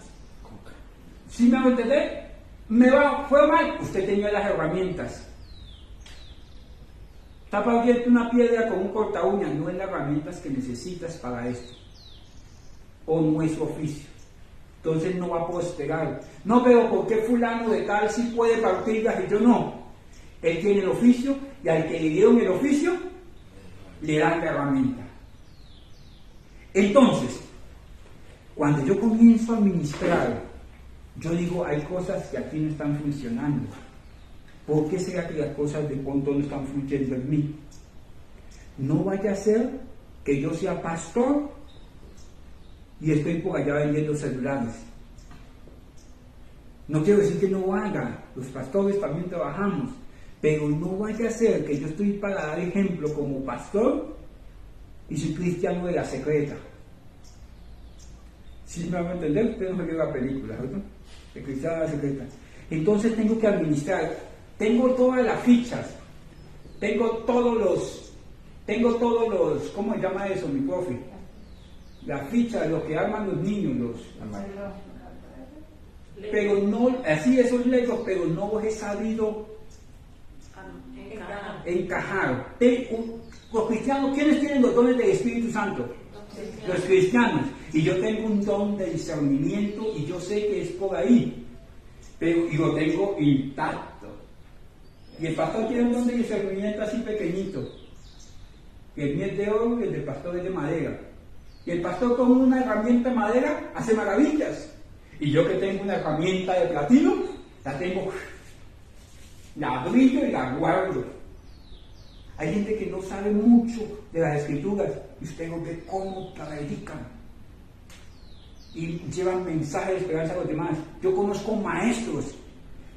¿Sí me va a entender? Fue mal, usted tenía las herramientas. Tapa abierta una piedra con un corta uña, no es las herramientas que necesitas para esto. O no es su oficio. Entonces no va a prosperar. No, pero ¿por qué fulano de tal sí puede partirlas y yo no? Él tiene el oficio y al que le dieron el oficio, le dan la herramienta. Entonces, cuando yo comienzo a ministrar, yo digo, hay cosas que aquí no están funcionando. ¿Por qué será que las cosas de pronto no están fluyendo en mí? No vaya a ser que yo sea pastor y estoy por allá vendiendo celulares. No quiero decir que no haga, los pastores también trabajamos, pero no vaya a ser que yo estoy para dar ejemplo como pastor y soy cristiano de la secreta. ¿Sí me van a entender? Ustedes no me vieron la película, ¿verdad? De cristiano de la secreta. Entonces tengo que administrar. Tengo todas las fichas. Tengo todos los, ¿cómo se llama eso, mi profe? Las fichas, lo que arman los niños, pero no, así esos legos, pero no los he sabido encajar. Los cristianos, ¿quiénes tienen los dones del Espíritu Santo? Los cristianos. Y yo tengo un don de discernimiento y yo sé que es por ahí, pero y lo tengo intacto. Y el pastor tiene un don de discernimiento así pequeñito. Y el mío es de oro y el del pastor es de madera. Y el pastor con una herramienta de madera hace maravillas. Y yo que tengo una herramienta de platino, la tengo, la brillo y la guardo. Hay gente que no sabe mucho de las escrituras y usted ve cómo predican y llevan mensajes de esperanza a los demás. Yo conozco maestros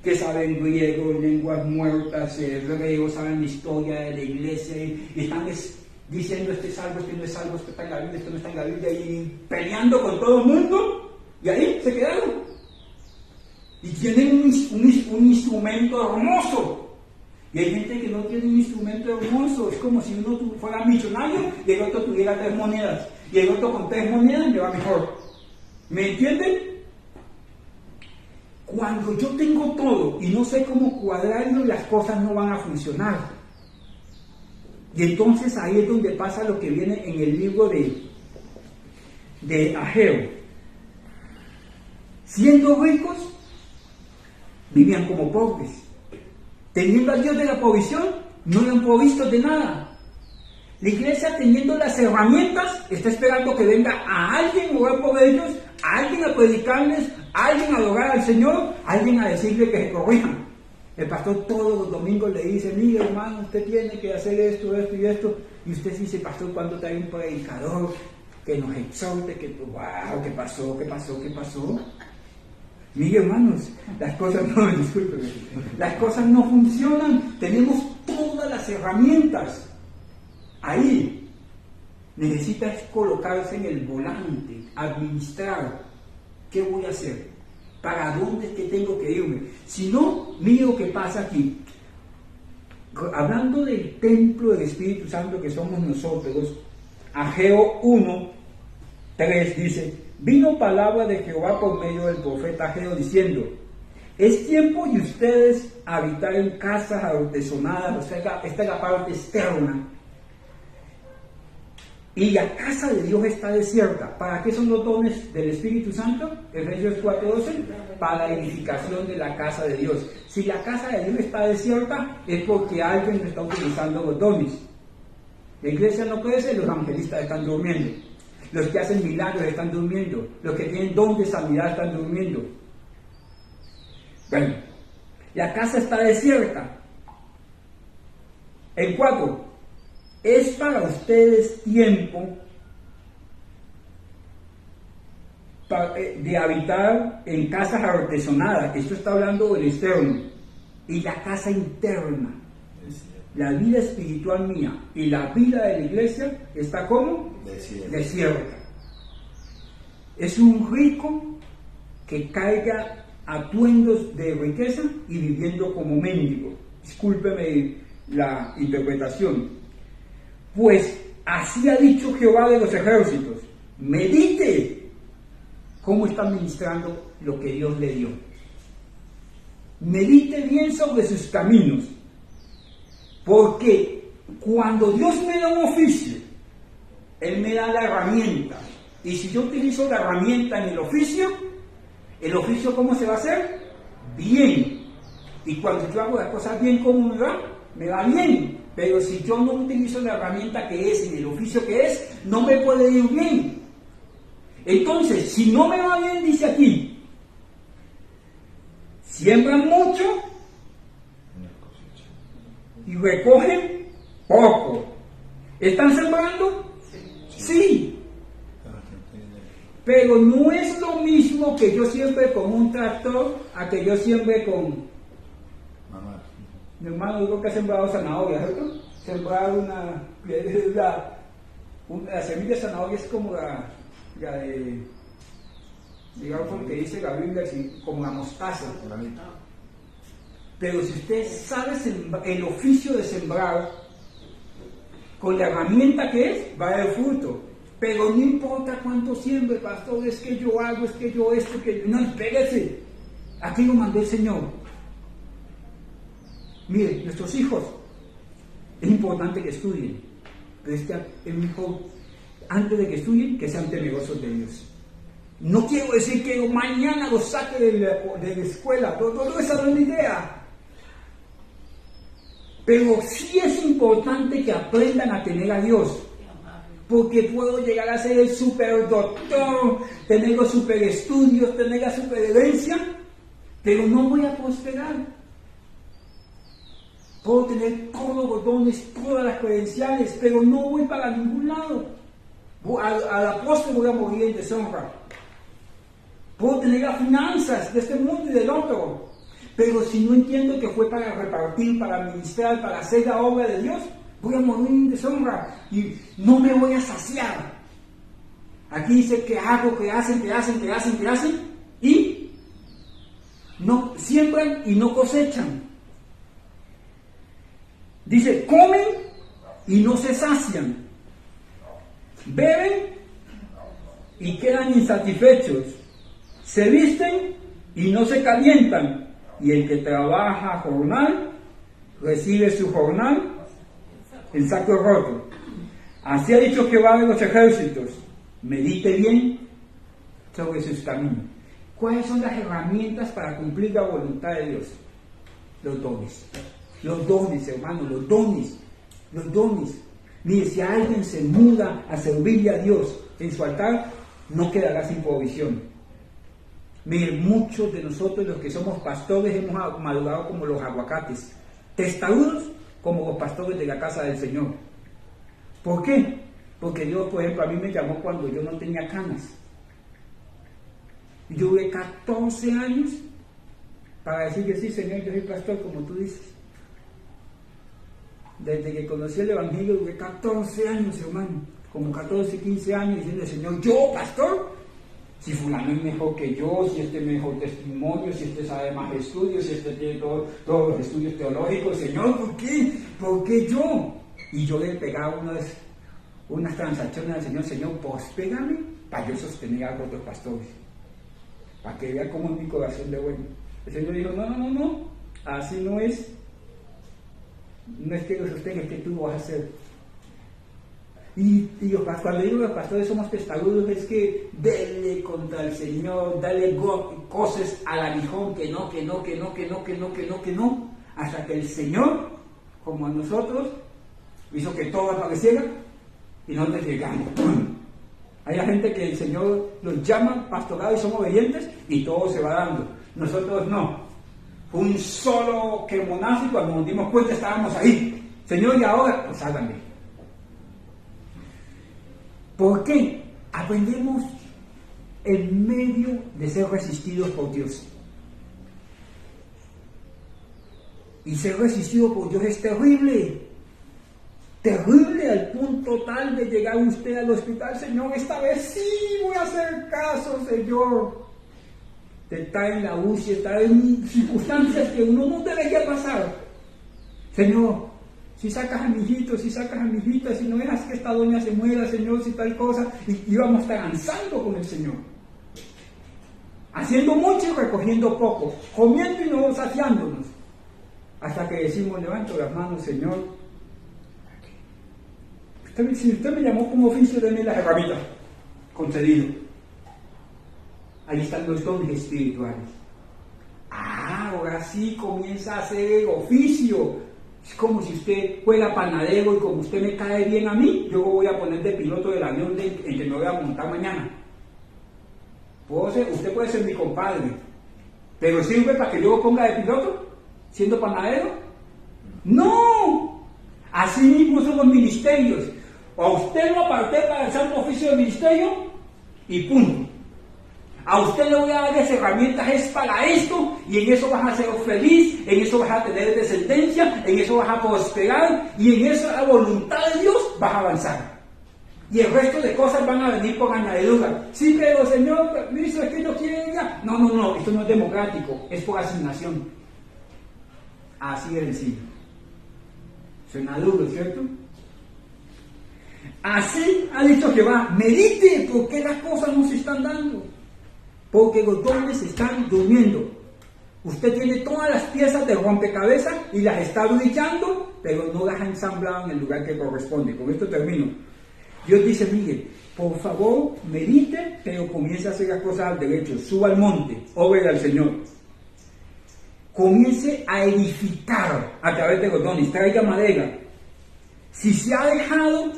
que saben griego, lenguas muertas, hebreo, saben la historia de la iglesia y están diciendo este es algo, este no es algo, esto está en la Biblia, esto no está en la Biblia, y peleando con todo el mundo, y ahí se quedaron. Y tienen un instrumento hermoso. Y hay gente que no tiene un instrumento hermoso, es como si uno fuera millonario y el otro tuviera 3 monedas, y el otro con 3 monedas le va mejor. ¿Me entienden? Cuando yo tengo todo y no sé cómo cuadrarlo, las cosas no van a funcionar. Y entonces ahí es donde pasa lo que viene en el libro de Ageo. Siendo ricos, vivían como pobres. Teniendo a Dios de la provisión, no eran provistos de nada. La iglesia, teniendo las herramientas, está esperando que venga a alguien a orar por ellos, a alguien a predicarles, a alguien a adorar al Señor, a alguien a decirle que se corrijan. El pastor todos los domingos le dice, mire hermano, usted tiene que hacer esto, esto y esto. Y usted dice, pastor, ¿cuándo trae un predicador que nos exhorte? Que, wow, ¿qué pasó? Mire, hermanos, las cosas no, disculpen, las cosas no funcionan. Tenemos todas las herramientas ahí. Necesita colocarse en el volante, administrar. ¿Qué voy a hacer? ¿Para dónde es que tengo que irme? Si no, mire lo que pasa aquí. Hablando del templo del Espíritu Santo que somos nosotros, Ageo 1:3 dice: vino palabra de Jehová por medio del profeta Ageo diciendo: es tiempo de ustedes habitar en casas artesonadas. O sea, esta es la parte externa. Y la casa de Dios está desierta. ¿Para qué son los dones del Espíritu Santo? Efesios 4:12, para la edificación de la casa de Dios. Si la casa de Dios está desierta, es porque alguien no está utilizando los dones. La iglesia no crece, los evangelistas están durmiendo. Los que hacen milagros están durmiendo. Los que tienen don de sanidad están durmiendo. Bueno, la casa está desierta. El 4. Es para ustedes tiempo de habitar en casas artesonadas. Esto está hablando del externo. Y la casa interna. La vida espiritual mía y la vida de la iglesia está como desierta. Es un rico que caiga atuendos de riqueza y viviendo como mendigo. Discúlpeme la interpretación. Pues así ha dicho Jehová de los ejércitos: medite cómo está ministrando lo que Dios le dio. Medite bien sobre sus caminos, porque cuando Dios me da un oficio, Él me da la herramienta, y si yo utilizo la herramienta en el oficio ¿cómo se va a hacer? Bien. Y cuando yo hago las cosas bien, ¿cómo me va? Me va bien. Pero si yo no utilizo la herramienta que es y el oficio que es, no me puede ir bien. Entonces, si no me va bien, dice aquí: siembran mucho y recogen poco. ¿Están sembrando? Sí. Pero no es lo mismo que yo siembre con un tractor a que yo siembre con... Mi hermano dijo que ha sembrado zanahoria, ¿cierto? Sembrar la semilla de zanahoria es como la de, digamos, como que dice la Biblia, como la mostaza. Pero si usted sabe el oficio de sembrar, con la herramienta que es, va a haber fruto. Pero no importa cuánto siembre, pastor, es que yo hago, es que yo esto, que... No, espérese. Aquí lo mandó el Señor. Mire, nuestros hijos, es importante que estudien, pero es mejor, antes de que estudien, que sean temerosos de Dios. No quiero decir que mañana los saque de la escuela, todo esa no es la idea. Pero sí es importante que aprendan a tener a Dios, porque puedo llegar a ser el superdoctor, tener los superestudios, tener la superherencia, pero no voy a prosperar. Puedo tener todos los dones, todas las credenciales, pero no voy para ningún lado. Al apóstol voy a morir en deshonra. Puedo tener las finanzas de este mundo y del otro, pero si no entiendo que fue para repartir, para administrar, para hacer la obra de Dios, voy a morir en deshonra y no me voy a saciar. Aquí dice que hago, que hacen y no siembran y no cosechan. Dice, comen y no se sacian, beben y quedan insatisfechos, se visten y no se calientan, y el que trabaja jornal recibe su jornal en saco roto. Así ha dicho Jehová de los ejércitos: medite bien sobre sus caminos. ¿Cuáles son las herramientas para cumplir la voluntad de Dios? Los dones. Los dones, hermano, los dones. Mire, si alguien se muda a servirle a Dios en su altar, no quedará sin provisión. Mire, muchos de nosotros, los que somos pastores, hemos madurado como los aguacates, testarudos como los pastores de la casa del Señor. ¿Por qué? Porque Dios, por ejemplo, a mí me llamó cuando yo no tenía canas. Y yo duré 14 años para decir que sí, Señor, yo soy pastor, como tú dices. Desde que conocí el Evangelio duré 14 años, hermano, como 14, 15 años diciendo, Señor, ¿yo, pastor? Si fulano es mejor que yo, si este es mejor testimonio, si este sabe más estudios, si este tiene todos los estudios teológicos, Señor, ¿por qué? ¿Por qué yo? Y yo le pegaba unas transacciones al Señor, Señor, pégame para yo sostener a otros pastores, para que vea cómo es mi corazón de bueno. El Señor dijo, no, así no es. No es que lo sostenga, es que tú lo vas a hacer. Y cuando digo los pastores somos testarudos, es que dele contra el Señor, dale cosas al aguijón, que no, hasta que el Señor, como a nosotros, hizo que todo apareciera y nosotros llegamos. Hay gente que el Señor los llama pastorado y son obedientes y todo se va dando. Nosotros no. Fue un solo quemonazo y cuando nos dimos cuenta estábamos ahí. Señor, y ahora, pues háganme. ¿Por qué? Aprendemos en medio de ser resistidos por Dios. Y ser resistido por Dios es terrible. Terrible al punto tal de llegar usted al hospital. Señor, esta vez sí voy a hacer caso, Señor. Está en la UCI, está en circunstancias que uno no debería pasar. Señor, si sacas a mi hijito, si sacas a mi hijita, si no dejas que esta doña se muera, Señor, si tal cosa, y íbamos a estar avanzando con el Señor. Haciendo mucho y recogiendo poco, comiendo y no saciándonos. Hasta que decimos, levanto las manos, Señor. Si usted me llamó como oficio, denme las herramientas. Concedido. Ahí están los dones espirituales. Ahora sí comienza a hacer el oficio. Es como si usted fuera panadero y como usted me cae bien a mí, yo voy a poner de piloto del avión en que me voy a montar mañana. Usted puede ser mi compadre, pero ¿sirve para que yo lo ponga de piloto siendo panadero? ¡No! Así mismo son los ministerios. O a usted lo aparté para el santo oficio del ministerio y punto. A usted le voy a dar las herramientas, es para esto, y en eso vas a ser feliz, en eso vas a tener descendencia, en eso vas a prosperar, y en eso la voluntad de Dios vas a avanzar. Y el resto de cosas van a venir por añadidura. Sí, pero Señor, permiso, es que yo quiero ya. No, esto no es democrático, es por asignación. Así de sencillo. Suena duro, ¿cierto? Así ha dicho Jehová, medite por qué las cosas no se están dando. Porque los dones están durmiendo. Usted tiene todas las piezas de rompecabezas y las está brillando, pero no las ha ensamblado en el lugar que corresponde. Con esto termino. Dios dice, mire, por favor, medite, pero comience a hacer las cosas al derecho. Suba al monte, obre al Señor. Comience a edificar a través de los dones. Traiga madera. Si se ha dejado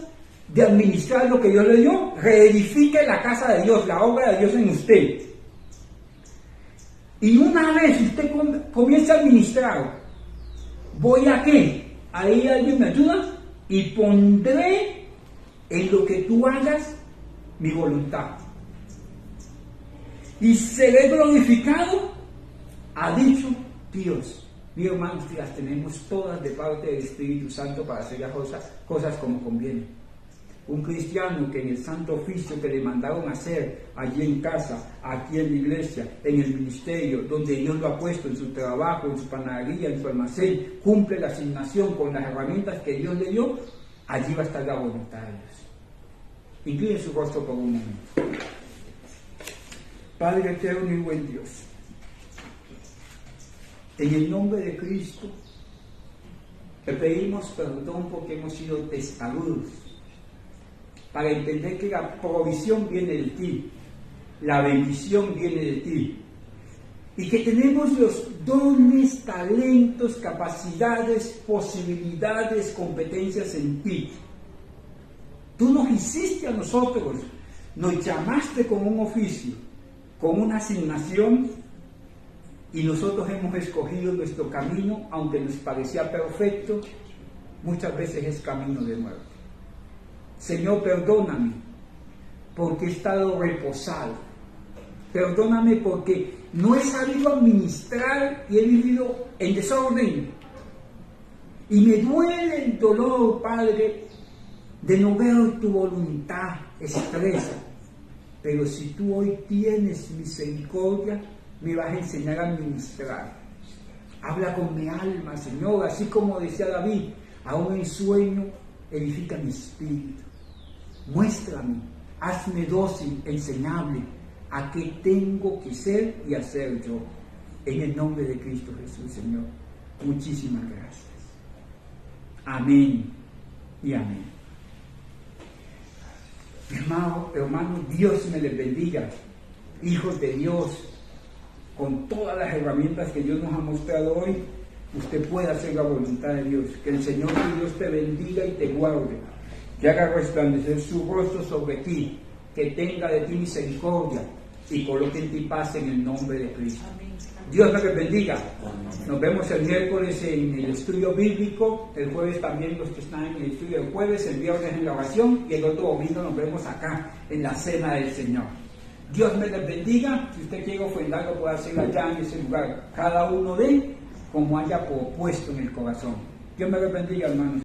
de administrar lo que Dios le dio, reedifique la casa de Dios, la obra de Dios en usted. Y una vez usted comienza a administrar, ¿voy a qué? Ahí alguien me ayuda y pondré en lo que tú hagas mi voluntad. Y seré glorificado, ha dicho Dios. Mi hermanos, las tenemos todas de parte del Espíritu Santo para hacer las cosas como conviene. Un cristiano que en el santo oficio que le mandaron hacer allí en casa, aquí en la iglesia, en el ministerio, donde Dios lo ha puesto en su trabajo, en su panadería, en su almacén, cumple la asignación con las herramientas que Dios le dio, allí va a estar la voluntad de Dios. Incline su rostro por un momento. Padre eterno y buen Dios, en el nombre de Cristo, te pedimos perdón porque hemos sido testarudos, para entender que la provisión viene de ti, la bendición viene de ti, y que tenemos los dones, talentos, capacidades, posibilidades, competencias en ti. Tú nos hiciste a nosotros, nos llamaste con un oficio, con una asignación, y nosotros hemos escogido nuestro camino, aunque nos parecía perfecto, muchas veces es camino de muerte. Señor, perdóname, porque he estado reposado, Perdóname porque no he sabido administrar y he vivido en desorden. Y me duele el dolor, Padre, de no ver tu voluntad expresa. Pero si tú hoy tienes misericordia, me vas a enseñar a administrar. Habla con mi alma, Señor, así como decía David, aún en sueño edifica mi espíritu. Muéstrame, hazme dócil, enseñable, a qué tengo que ser y hacer yo. En el nombre de Cristo Jesús, Señor. Muchísimas gracias. Amén y amén. Hermano, Dios me les bendiga. Hijos de Dios, con todas las herramientas que Dios nos ha mostrado hoy, usted puede hacer la voluntad de Dios. Que el Señor tu Dios te bendiga y te guarde, que haga resplandecer su rostro sobre ti, que tenga de ti misericordia y coloque en ti paz en el nombre de Cristo. Dios me bendiga. Nos vemos el miércoles en el estudio bíblico, el jueves también los que están en el estudio del jueves, el viernes en la oración y el otro domingo nos vemos acá en la cena del Señor. Dios me les bendiga. Si usted quiere ofrendar, lo puede hacer allá en ese lugar. Cada uno de como haya propuesto en el corazón. Dios me les bendiga, hermanos.